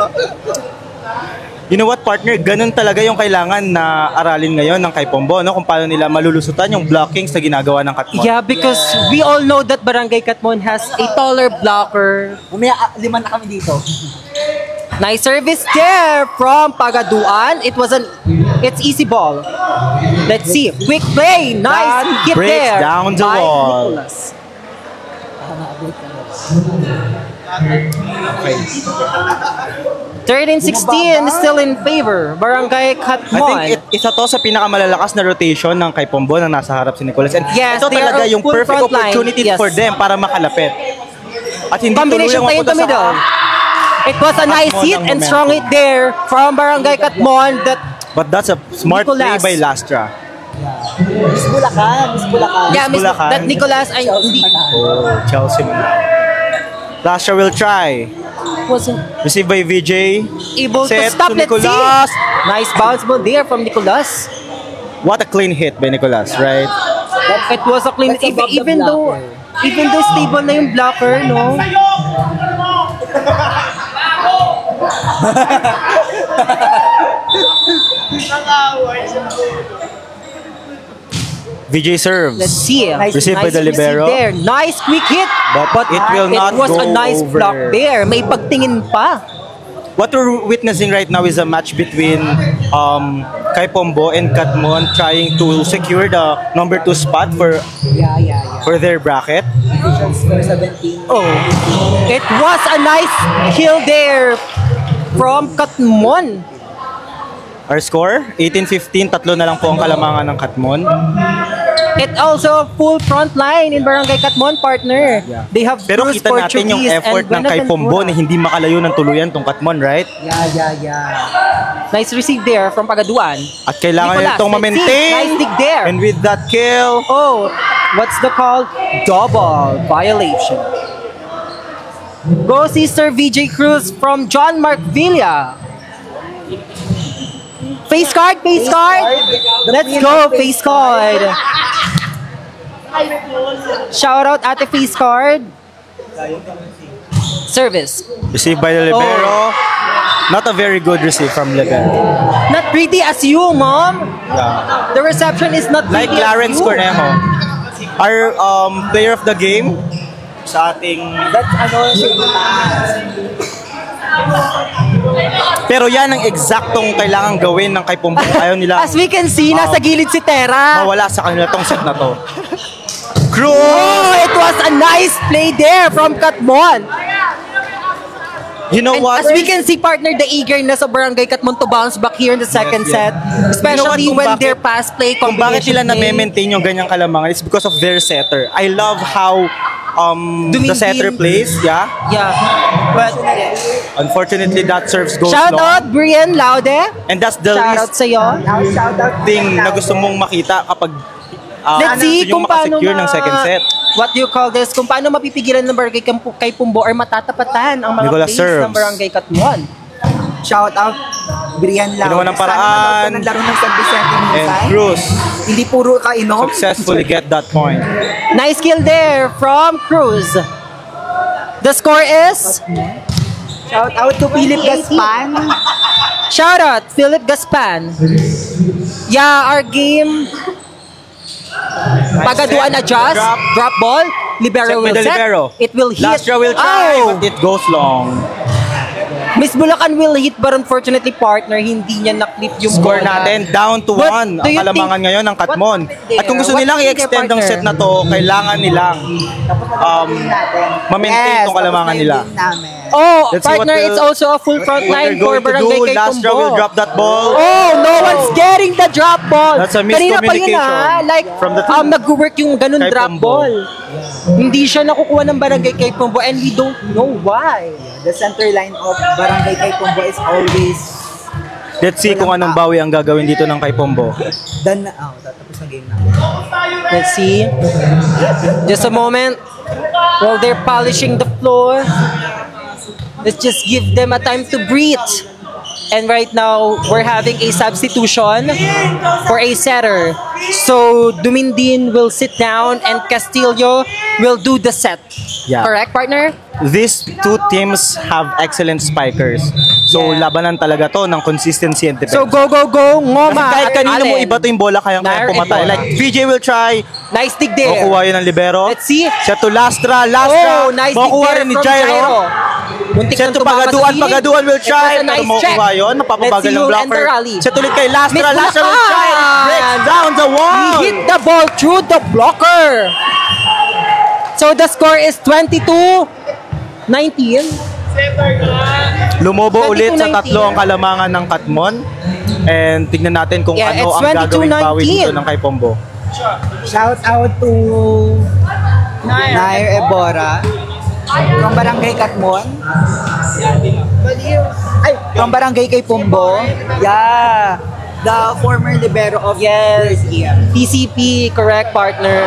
You know what, partner? Ganun talaga yung kailangan na aralin ngayon ng kay Pombo, no? Kung paano nila malulusutan yung blockings na ginagawa ng Katmon. Yeah, because we all know that Barangay Katmon has a taller blocker. Umaya, 5 na kami dito. Nice service there from Pagaduan. It's easy ball. Let's see. Quick play. Nice That hit breaks there down the by wall. Nicolas. Okay. 13-16 still in favor. Barangay Katmon. I think isa to sa pinakamalalakas na rotation ng kay Pombo na nasa harap si Nicolas. And Yes, ito they talaga are yung full perfect front line. opportunity Yes. for them para makalapit. At hindi Combination play in tuluyang the mapunta middle. sa... It was a nice Katmon hit ang and momentum. strong hit there from Barangay Katmon that But that's a smart Nicolas. play by Lastra. Miss Bulacan, Miss Bulacan. yeah, Miss, Bulacan. that Nicolas ay hindi Oh, Chelsea man. Lastra will try. wasn't Received by VJ. able to Set stop. to Let's Nicolas. see. Nice bounce ball there from Nicolas. What a clean hit by Nicolas, right? It was a clean That's above the even though stable na yung blocker, no? VJ serves. Let's see. Received by the receive libero. there. Nice quick hit. But it will not It was go a nice over. block there. May pagtingin pa. What we're witnessing right now is a match between Kai Pombo and Katmon trying to secure the number 2 spot for Yeah. their bracket. official score 17. Oh, it was a nice kill there from Katmon. Our score, 18-15, tatlo na lang po ang kalamangan ng Katmon. It also full front line in Barangay Katmon, partner. They have Pero Cruz kita natin yung Portuguese effort and ng kay Pombo na Buenaventura. hindi makalayo ng tuluyan tong Katmon, right? Yeah. Nice receive there from Pagaduan. At kailangan Nicolas, nila itong let's see. ma-maintain. Nice dig there. And with that kill, Oh, what's the call? Double violation. Go Sister VJ Cruz from John Mark Villa. Face card, face card. Let's go, face card. Shout out Ate Face card. Service. received by the libero. Not a very good receive from libero. Not pretty as you, mom. Yeah. The reception is not Like pretty Clarence as you. Cornejo. Our player of the game sa ating... That's ano, Pero yan ang eksaktong kailangan gawin ng kay Pombo. Ayaw nila As we can see, nasa gilid si Terra. mawala sa kanila tong set na to. Cruz! Oh, it was a nice play there from Katmon. You know And what? as we can see, partner, the eagerness of Barangay Katmon to bounce back here in the second set. Especially Kung when bakit- their pass play Kung bakit combination nila play. na-maintain yung ganyang kalamangan is because of their setter. I love how the Dumindin. setter plays, yeah. Yeah. But Unfortunately, that serves goes shout long. out, Brian Laude. And that's the Shout out least sa'yo. shout out thing na gusto mong makita kapag Let's see gusto kung nyo paano makasecure ng second set. what do you call this? Kung paano mapipigilan ng Barangay kay Pumbo or matatapatan ang mga Nicolas plays serves. ng Barangay Katmon. Shout out Brian Lau. Ginawa ng paraan. Sana manood ka ng laro ng San Vicente And minsan. Cruz Hindi puro kainom. successfully get that point. Nice kill there from Cruz. The score is Shout out to Philip Gaspan. shout out Philip Gaspan. Yeah, our game Pagaduan adjust, drop ball, libero Check will with the set. libero. It will hit. Lastra will try, Oh! but it goes long. Miss Bulacan will hit but unfortunately partner hindi niya na-clip yung Score bola. natin down to But 1 do ang you kalamangan think- ngayon ng Katmon. what happened there? At kung gusto What nilang happened there, i-extend ang partner? set na to, kailangan nilang ma-maintain tong kalamangan nila. Oh, Let's see what partner, the- it's also a full front What line they're for going to Barangay do, kay Lastra will Tumbo. drop that ball. Oh, no one's getting the drop ball. That's a Kanina pa yun miscommunication like from the nag-work yung ganun kay drop Pumbo. ball. Hindi siya nakukuha ng Barangay kay Pumbo and we don't know why. The center line of Barangay Kay Pombo is always Let's see kung anong bawi ang gagawin dito ng kay Pombo. done na. Oh, tatapos na game na. Let's see. Just a moment. While they're polishing the floor, let's just give them a time to breathe. And right now, we're having a substitution for a setter. So, Dumindin will sit down and Castillo will do the set. Yeah. Correct, partner? These two teams have excellent spikers. So, Yeah. labanan talaga to ng consistency and defense. So, go, go, go. Kasi Ngoma. kahit kanino mo Allen. iba to yung bola, kayang Nair pumatay. Ebola. Like, VJ will try. Nice dig there. Makukuha yun ng libero. Let's see. Siya to Lastra. Lastra. Oh, nice dig Makukuha there rin ni from Jairo. Muntik Siya nang to tumama sa Pagaduan. gilid. Pagaduan will It try. was a Pero nice makukuha check. yun. Let's Napapabagal see ng who blocker. enter rally. Siya tuloy kay Lastra. Miss Lastra will try. Bulacan! Breaks down the wall. He hit the ball through the blocker. So the score is 22-19. Lumobo ulit sa 22-19. tatlo ang kalamangan ng Katmon. And tignan natin kung Yeah, ano it's ang gagawing bawi 22-19. dito ng kay Pombo. Shout out to Nair Ebora from Barangay Katmon. Ay, from Barangay Kay Pombo. Yeah. The former libero of Yes. EM. TCP, correct, partner.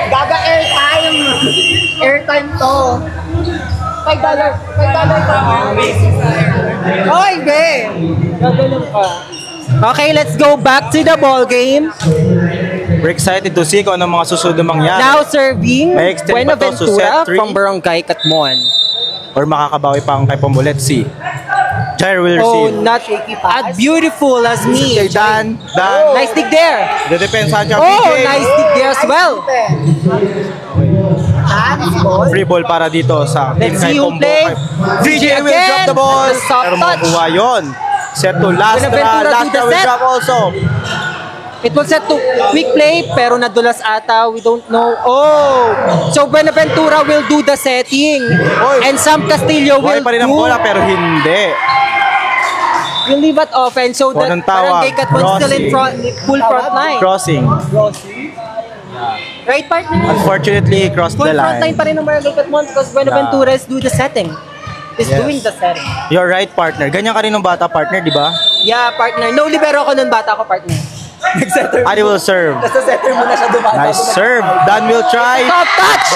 Gaga airtime. Airtime to. $5. Oy, be! Okay, let's go back to the ball game. We're excited to see kung ano mga susunod na mangyari. Now serving May extend pa to, so Buenaventura set 3. from Barangay Katmon. Or makakabawi pa ang kay Pombo. Let's see. Jair will Oh, receive. not as beautiful as me. Kay Dan. Nice dig there. The defense siya. Oh, PJ. nice dig there as well. Free ball para dito sa team Let's kay see who Pombo. play. VJ will Again, drop the ball. the soft Pero touch. makukuha yun. Set to Lastra. Buenaventura do Lastra the will set. drop also. It was set to quick play, pero nadulas ata. We don't know. Oh! So, Buenaventura will do the setting. And Sam Castillo will Buhay pa rin ang bola pero hindi. will leave at offense. So, that Walang tawag. Barangay Katmon still in front, full front line. Crossing. Right, partner? Unfortunately, he crossed Full the front line line. pa rin ng Barangay Katmon because Buenaventura is do the setting. Is Yes. doing the setting. You're right, partner. Ganyan ka rin ng bata, partner, di ba? Yeah, partner. No libero ako nun, bata ko, partner. Nag-setter. Ari will serve. Nasa setter mo na siya dumata. Nice serve. Dan will try. Top touch!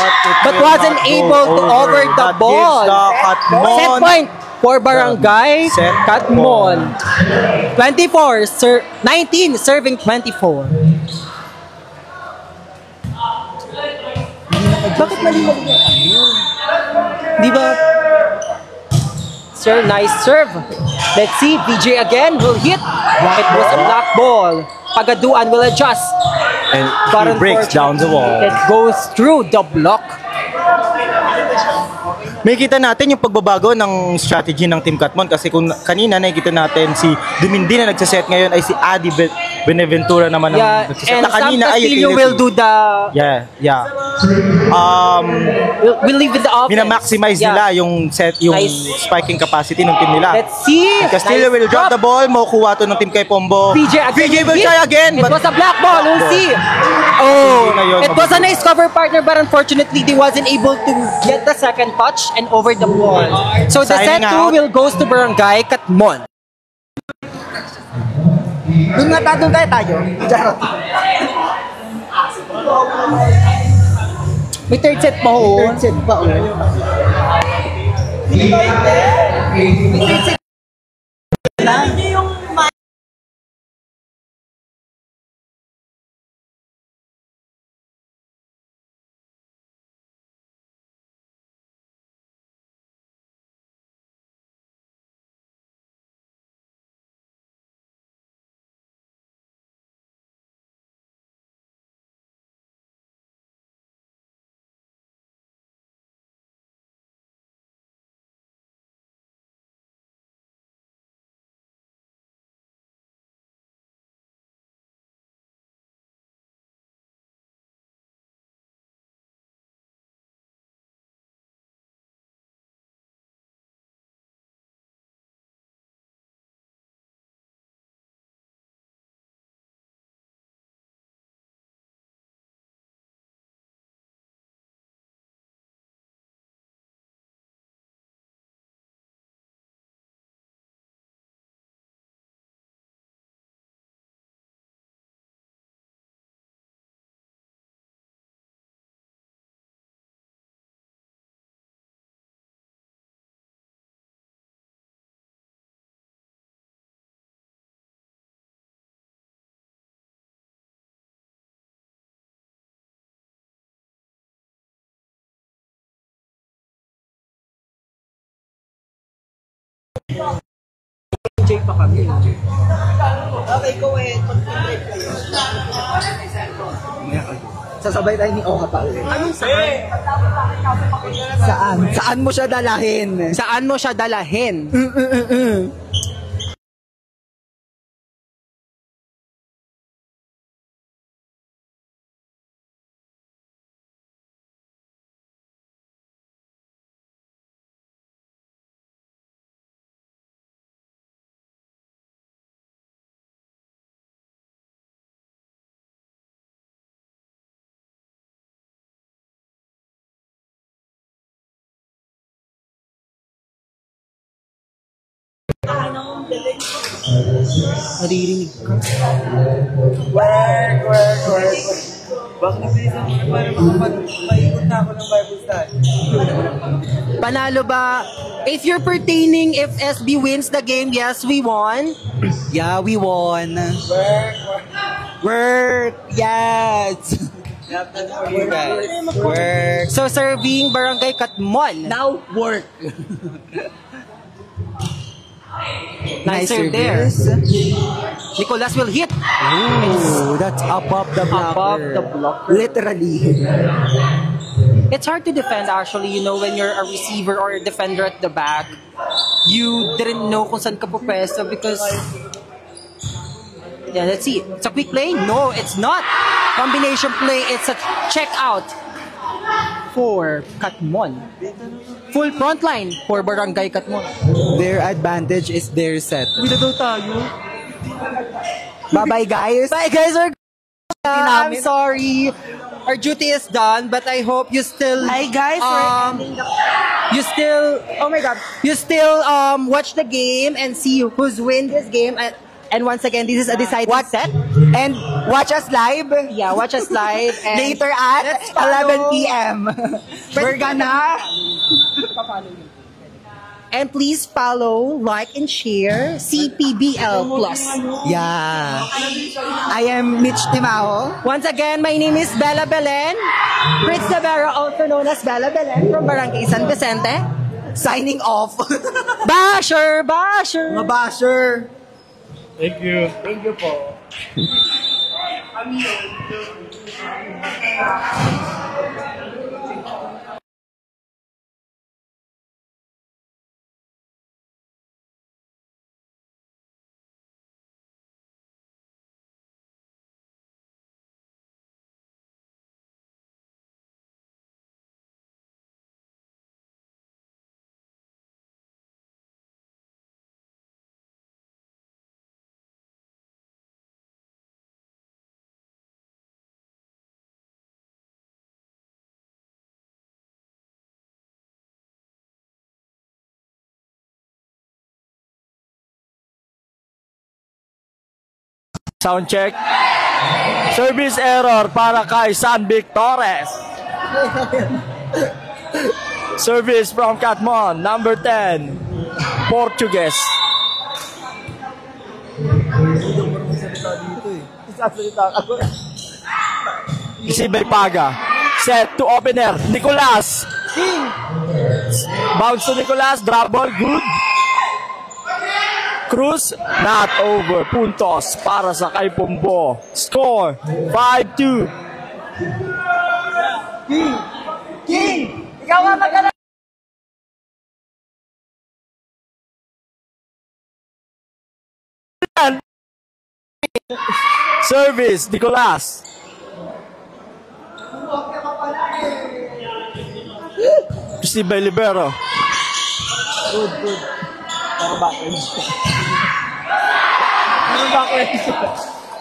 But will wasn't not go able to over the That ball. gives the Katmon. Set point for Barangay Set Katmon. 19 serving 24. Bakit mali-mali yan? Di ba? Sir, nice serve. Let's see, VJ again will hit. It was a black ball. Pagaduan will adjust. And But he breaks down the wall. It goes through the block. May kita natin yung pagbabago ng strategy ng Team Katmon kasi kung kanina nakikita natin si Dumindi na nagsaset ngayon ay si Adi Beneventura naman ang Yeah, nagsaset. and Na Sam kanina ay Castillo utility. will do the... Yeah. We'll leave with the offense. Mina-maximize Yeah. nila yung Nice. spiking capacity ng team nila. Let's see. And Castillo Nice will drop the ball. Makukuha to ng Team Kay Pombo. VJ will hit. try again. It But was a black ball. We'll see. Oh, Hindi na yun, it was a nice cover, partner, but unfortunately, they wasn't able to get the second touch and over the ball. So the set Signing 2 out. will goes to Barangay Katmon. Doon tayo. Charot. May third set pa ho. Third set pa ulit. Okay, go ahead. Mag-break kayo. Sasabay tayo ni Oka pa ulit. Anong saan? Saan? Saan mo siya dalahin? Saan mo siya dalahin? Naririnig ka. Work. Bakit bilisan mo para makapaikot na ako ng Bible study? Panalo ba? If you're pertaining, if SB wins the game, yes, we won. Yeah, we won. Work. Yes. Work. So serving Barangay Katmon. Now work. Nice serve there. Nicolas will hit. Ooh, that's above the blocker. Above the blocker. Literally. It's hard to defend actually, you know, when you're a receiver or a defender at the back. You didn't know kung saan ka pupwesto because Yeah, let's see. It's a quick play? No, it's not. Combination play. It's a check out for Katmon. Full front line for Barangay Katmon. Their advantage is their set. Wala daw tayo. Bye-bye, guys. Bye guys, I'm namin. sorry. Our duty is done, but I hope you still Hi, guys. you still watch the game and see who's win this game. And once again, this is a deciding set. And watch us live Yeah, watch us live and later at let's follow- 11 p.m. We're gonna... And please follow, like, and share CPBL Plus. Yeah. I am Mitch Timao. Once again, my name is Bella Belen. Fritz Navarro, also known as Bella Belen from Barangay San Vicente. Signing off. Basher! Basher! Mga basher. Thank you. Thank you po. Sound check. Service error para kay San Victores. Service from Katmon, number 10, Portuguese. Isibay Paga. Set to opener, Nicolas. Bounce to Nicolas, drop ball, good. Cruz, not over. Puntos para sa kay Pombo. Score, 5-2. King! Ikaw nga magana! Service, Nicolas. Steve Libero.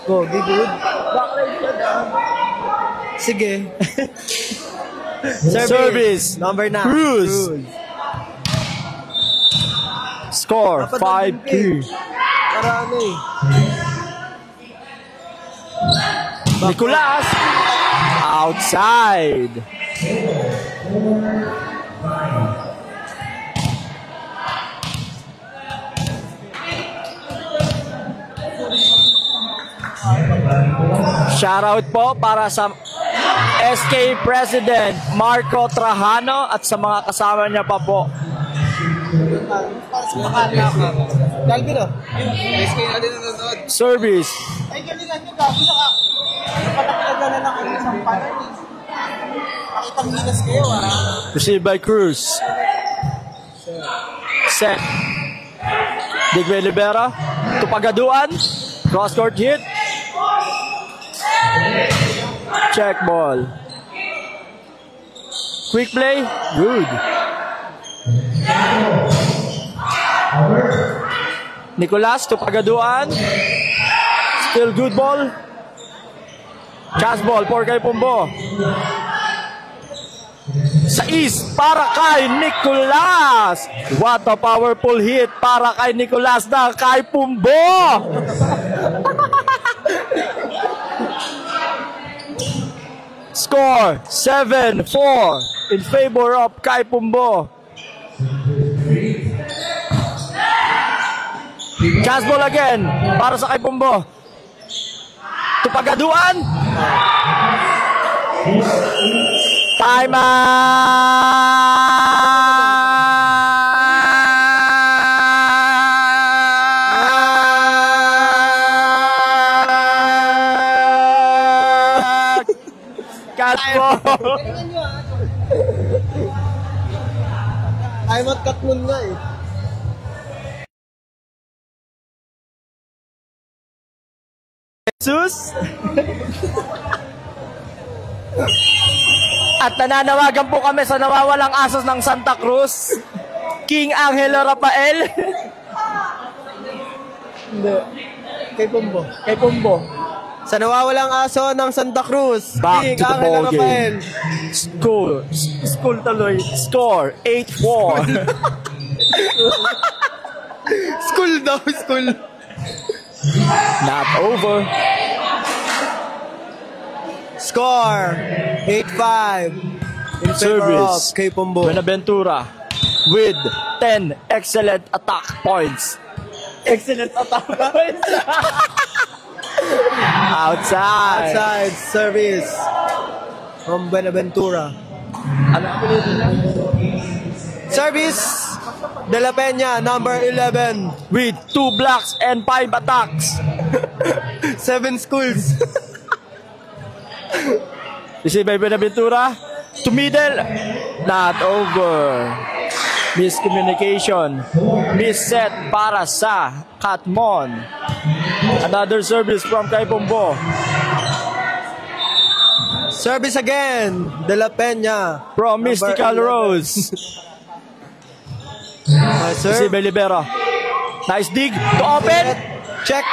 Go, be good. Sige. Service, Number 9. Cruz. Score, 5-2. Marami. Nicolas. Outside. Shoutout po para sa SK President Marco Trajano at sa mga kasama niya pa po. Galvin o. SK natin nanonood. Service. Ay, galingan nyo, gabi na ka. Napatapilagana na kayo isang panel. Nakitang minas kayo, Received by Cruz. Set. Digwe Libera. Tupagaduan. Cross court hit. Check ball. Quick play. Good. Nicolas Tupagaduan. Still good ball. Chance ball for kay Pombo. Sa east para kay Nicolas. What a powerful hit para kay Nicolas na kay Pombo. Score 7-4 in favor of kay Pombo. Chance ball again para sa kay Pombo. Tupagaduan. Time out. Cut ball. I'm at Katmon nga eh. Sus. At nananawagan po kami sa nawawalang asos ng Santa Cruz, King Angelo Rafael. Hindi. Kay Pumbo. Kay Pumbo. Sa nawawalang aso ng Santa Cruz. Back to the Angelo ball Rafael. game. School tuloy. Score 8-4. School daw, school. Not over. Score 8-5 in favor of Service. kay Pumbo. Buenaventura with 10 excellent attack points. Excellent attack points. Outside. Outside service from Buenaventura. Service De La Peña, number 11. With 2 blocks and 5 attacks. 7 schools. Receive by Buenaventura. To middle. Not over. Miscommunication. Misset para sa Katmon. Another service from kay Pumbo. Service again. De La Peña. From Number Mystical 11. Rose. Sir. Receive by Libero. Nice dig. To open. Check.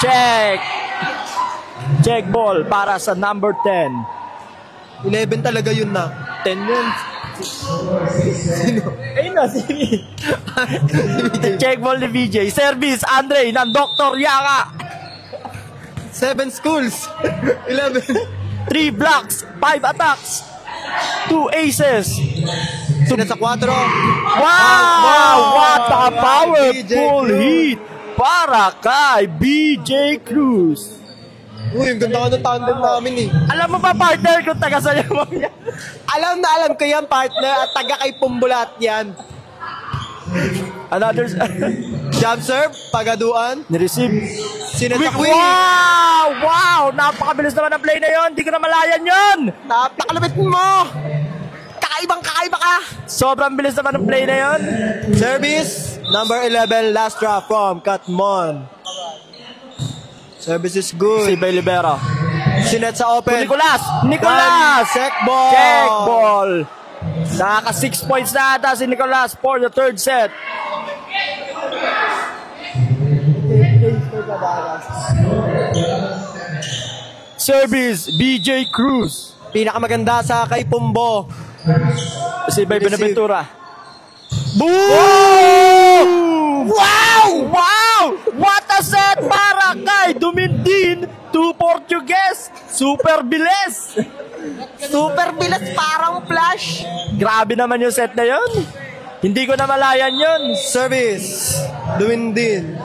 Check. Check ball para sa number 10. 11 talaga yun na. 10 yun. Ayun na, sige. Check ball ni VJ. Service, Andre, ng Dr. Yaka. 7 schools. 11. 3 blocks, 5 attacks, 2 aces. Sina sa 4. Wow! What a BJ powerful Cruz. hit para kay BJ Cruz. Uy, ang ganda ka ng tandem namin eh. Alam mo ba, partner, kung taga-sayo mo yan? Alam na alam ko yan, partner. At taga kay Pumbulat yan. Another... Jump serve, pagaduan. Ni-receive. Sina sa Queen. Wow! Wow! Napakabilis naman ang play na yon. Hindi ko na malayan yon. Napakalupit mo. Kakaibang-kakaiba ka. Sobrang bilis naman ang play na yon. Service, number 11, last drop from Katmon. Service is good. Si Bay Libero. Sinet sa open. Nicolas! Nicolas! Check ball. Check ball. Nakaka 6 points na ata si Nicolas for the third set. Service, BJ Cruz. Pinakamaganda sa kay Pumbo. Si Bay Buenaventura. Boom! Wow! Wow! What a set para kay Dumindin to Portuguese. Super bilis. Super bilis, parang flash. Grabe naman yung set na yon. Hindi ko na malayan yun. Service, Dumindin.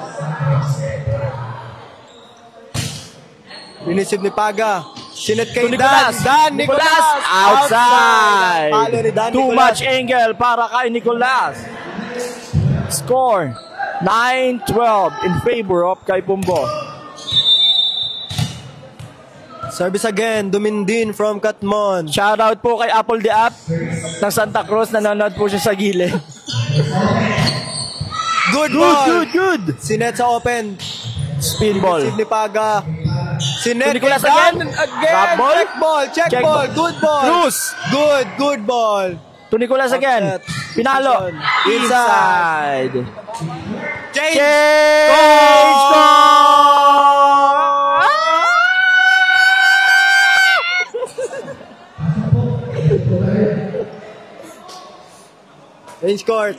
Rinisip ni Paga. Sinet kay Nicolas. Dan Nicolas. Outside. Palo ni Dan Too Nicolas. much angle para kay Nicolas. Score 9-12 in favor of kay Pumbo. Service again, Dumindin from Katmon. Shoutout po kay Apple the App ng Santa Cruz. Nanonood po siya sa gilid. Good ball. Good. Sinet sa open. Spin ball. Receive ni Paga. Sinet Nicolas kay Dan again. again. Drop ball. Check Check ball. ball. Good ball. Cruz. Good ball. To Nicolas again. Pinalo. Inside. Inside. Change. Change Change court.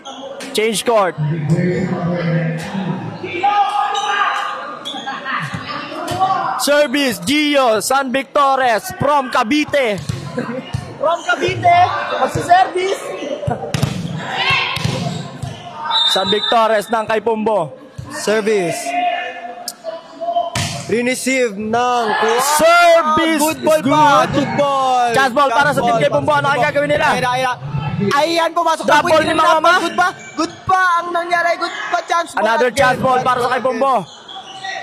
Change court. Service, Gio San Victores from Cavite. From Cavite, magsa-service. San Victores ng kay Pumbo. Service. Receive ng Service. Good ball is pa. good. Good ball. Chance ball para sa team kay Pumbo. Ano kaya gagawin nila? Ayan, pumasok na Double ni Mama. Good pa. Good pa ang nangyari. Good pa, chance ball. Another chance ball para sa kay Pumbo.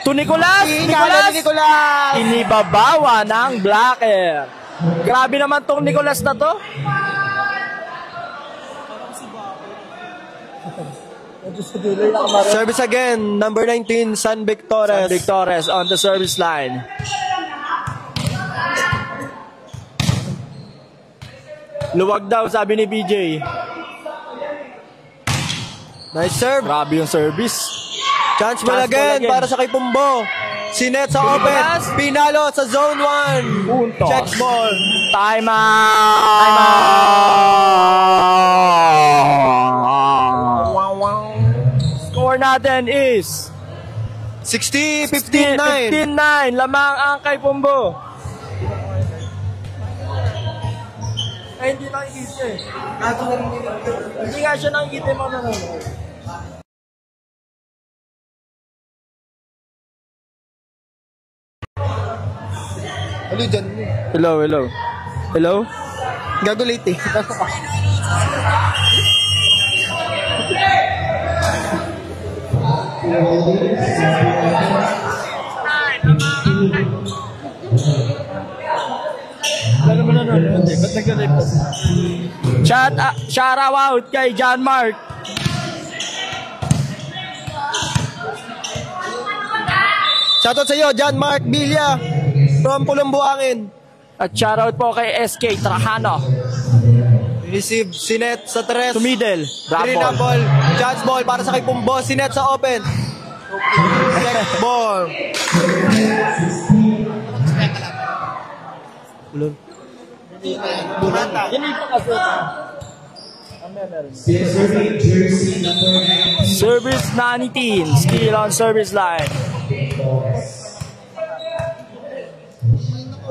To Nicolas. Nicolas. Inibabawa ng blocker. Grabe naman tong Nicolas na to. Service again, number 19, San Victores. San Victores on the service line. Luwag daw, sabi ni BJ. Nice serve. Grabe yung service. Chance ball again para sa kay Pumbo. Sinet sa open. Pinalo sa zone 1. Puntos. Check ball. Time out. Score natin is 15-9. Lamang ang kay Pumbo. Ay, hindi nakikita eh. Hindi nga siya nakikita yung mga nanonood. Hello, dyan. Hello? Gago late eh. Shout out kay John Mark. Shoutout sa iyo, John Mark Villa from Pulumbuangin. At shoutout po kay SK Trajano. Receive Sinet sa tres. To middle. Green ball. Chance ball para sa kay Pumbo. Sinet sa open. Check ball. Ulun. Service 19. Skill on service line.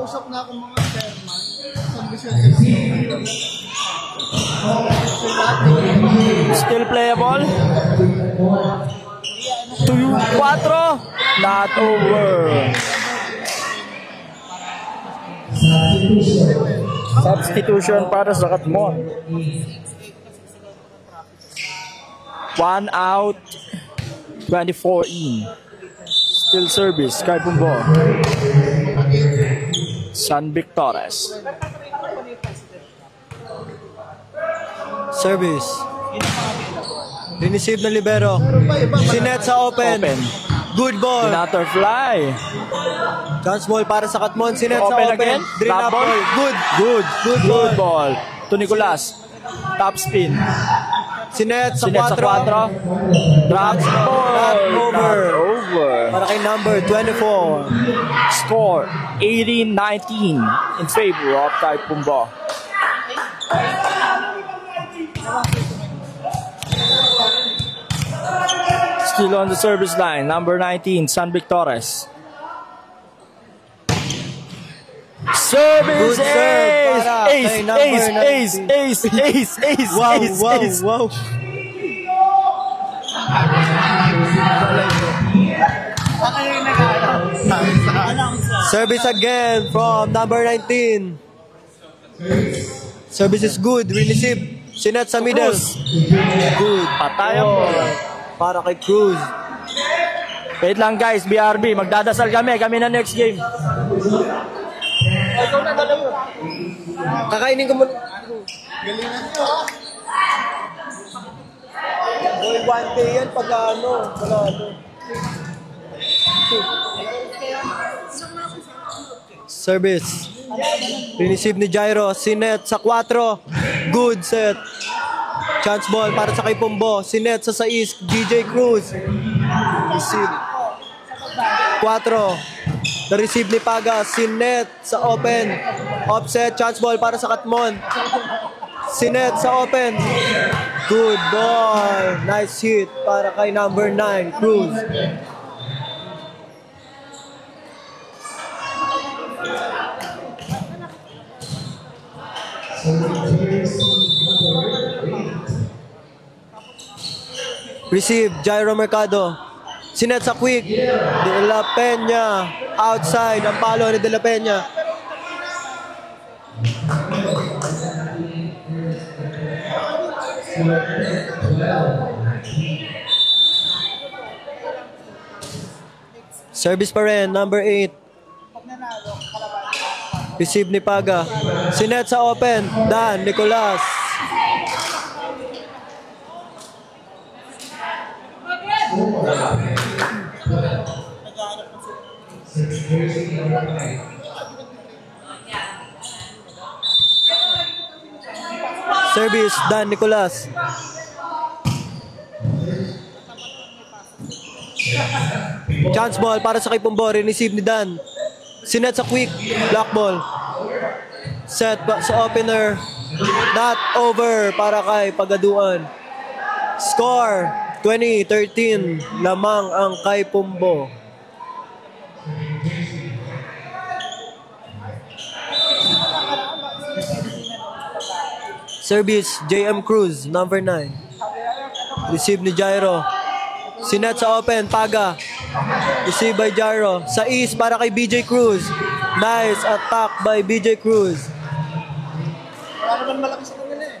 Usap na akong mga chairman. Still playable. 2-4. Not over. Substitution para sa Katmon. 1 out. 24 in. Still service. Kay Pumbo. San Victores. Service. Receive na libero. Sinet sa open. Good ball. Butterfly. Chance ball para sa Katmon. Sinet sa open. Drop ball. Good ball. To Nicolas. Top spin. Sinet sa 4. Drop ball. Over. Para kay number 24. Score 18-19 in favor of Kay Pumbo. Still on the service line, number 19, San Victores. Service ace. Wow. Service again from number 19. Service is good. We receive. Sinet sa middle. Good. Patayo. Para kay Cruz. Wait lang guys, BRB. Magdadasal kami. Kami na next game. Kakainin ko muna. Galingan nyo ha. Boy, one day yan pag ano. Service. Receive ni Jairo. Sinet sa 4. Good set. Chance ball para sa kay Pumbo. Sinet sa 6. DJ Cruz. Receive. 4. Na-receive ni Paga. Sinet sa open. Offset. Chance ball para sa Katmon. Sinet sa open. Good ball. Nice hit para kay number 9. Cruz. Receive, Jairo Mercado. Sinet sa quick. De La Peña. Outside. Ang palo ni De La Peña. Service pa rin, number 8. Receive ni Paga. Sinet sa open. Dan, Nicolas. Jersey number 5. Service, Dan Nicolas. Chance ball para sa kay Pombo. Receive ni Dan. Sinet sa quick. Block ball. Set sa opener. Not over para kay Pagaduan. Score 20-13. Lamang ang kay Pombo. Service, JM Cruz, number 9. Receive ni Jairo. Sinet sa open, Paga. Receive by Jairo. Sa east para kay BJ Cruz. Nice attack by BJ Cruz. Wala naman malaki sa kanila eh.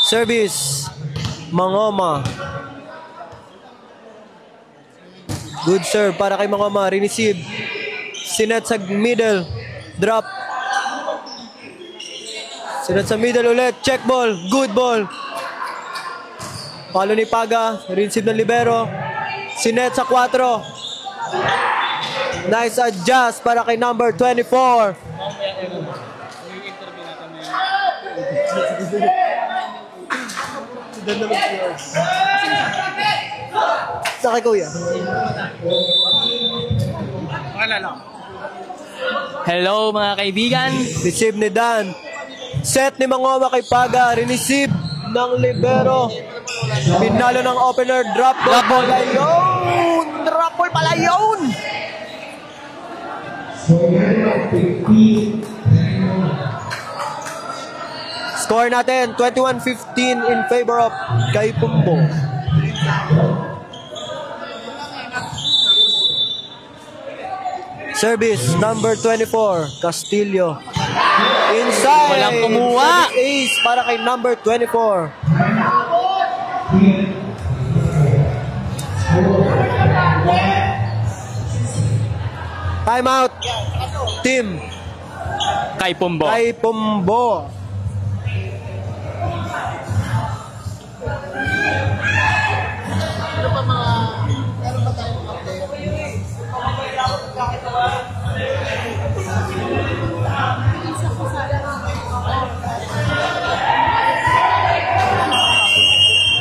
Service, Mangoma. Good serve para kay Mangoma. Receive. Sinet sa middle. Drop. Sinet sa middle ulit. Check ball. Good ball. Palo ni Paga. Receive ng libero. Sinet sa 4. Nice adjust para kay number 24. Sa kay Kuya. Hello mga kaibigan. Receive ni Dan. Set ni Mangoma kay Paga. Receive ng libero. Pinalo ng opener. Drop ball pala yun. Drop ball pala yun. Score natin 21-15 in favor of kay Pombo. Service number 24, Castillo. Inside. Walang kumuha. Ace para kay number 24. Timeout. Team Kay Pombo. kay Pombo.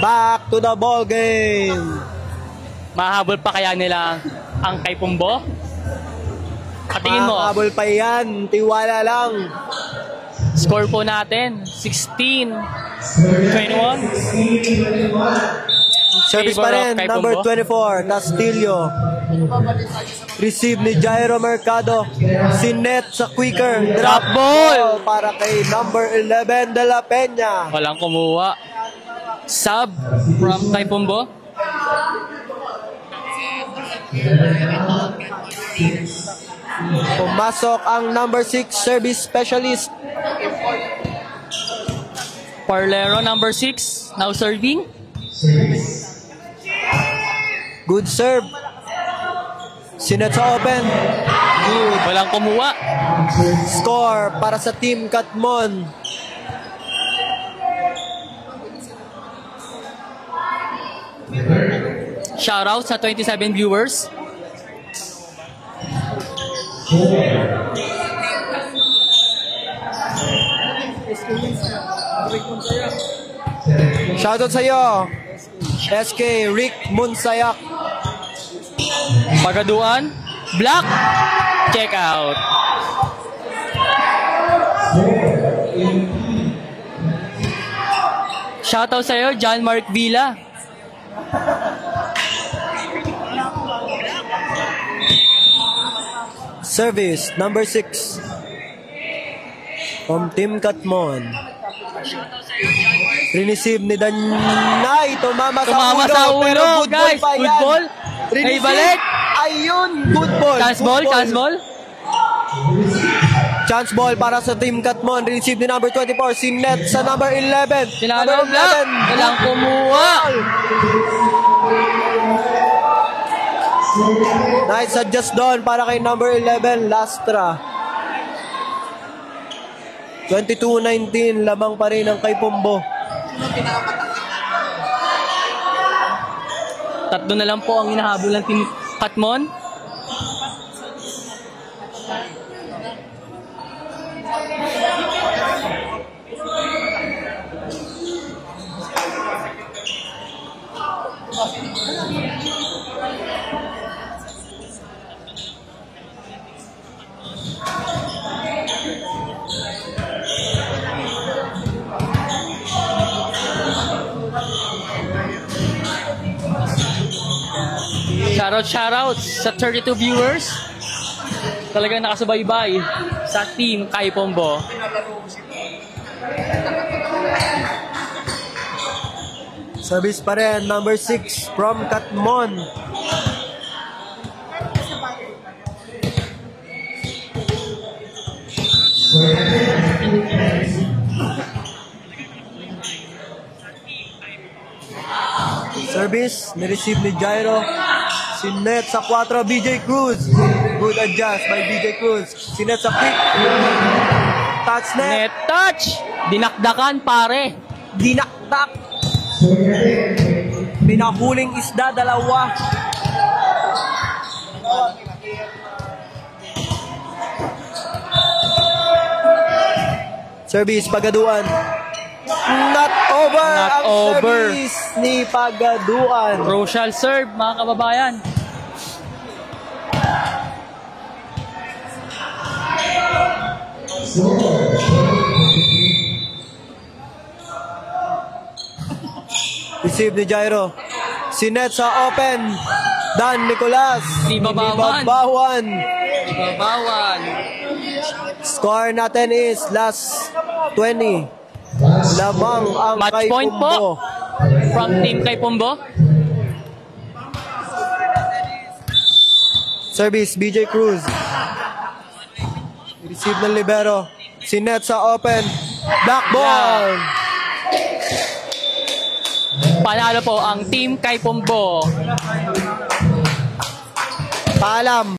Back to the ball game. Mahabol pa kaya nila ang kay Pombo? Katingin mo. Mahabol pa yan. Tiwala lang. Score po natin 16-21. Service Favor pa rin. of kay Number Pombo. 24, Castillo. Receive ni Jairo Mercado. Sinet sa quicker. Drop ball para kay number 11, De La Peña. Walang kumuha. Sub from kay Pombo. Pumasok ang number 6 service specialist. Parlero number 6 now serving. Good serve. Sinet sa open. Good. Walang kumuha. Score para sa Team Katmon. Shoutout sa 27 viewers. Shoutout sa iyo. SK Rick Munsayak. Pagaduan. Block. Check out. Shoutout sa iyo, John Mark Villa. Service number 6 from Team Katmon. Receive ni Danay. Tumama sa ulo. Pero good guys. ball pa Good yan. ball. Ay, balik. Ayun. Good ball. Chance Good ball, chance ball. Chance ball para sa Team Katmon. Receive ni number 24. Sinet sa number 11. Number 11. Walang kumuha. Nice adjust doon para kay number 11, Lastra. 22-19, lamang pa rin ang kay Pombo. Tatlo na lang po ang hinahabol ng Team Katmon. Shoutout sa 32 viewers. Talagang nakasubaybay sa Team Kai Pombo. Service pa rin, number 6 from Katmon. Service, nireceive ni Jairo. Sinet sa 4, BJ Cruz. Good adjust by BJ Cruz. Sinet sa quick. Touch net. Net touch! Dinakdakan pare. Dinakdak. Pinahuling isda, dalawa. Service, Pagaduan. Not over. Not ang over. Service ni Pagaduan. Crucial serve mga kababayan. Receive ni Jairo. Sinet sa open. Dan Nicolas. Di babawan. Babawan. Ibabawan. Score natin is last 20. Lamang ang Match kay point Pombo. po from Team Kai Pombo. Service, BJ Cruz. Receive ng libero. Sinet sa open. Black ball. Panalo po ang Team Kai Pombo. Paalam.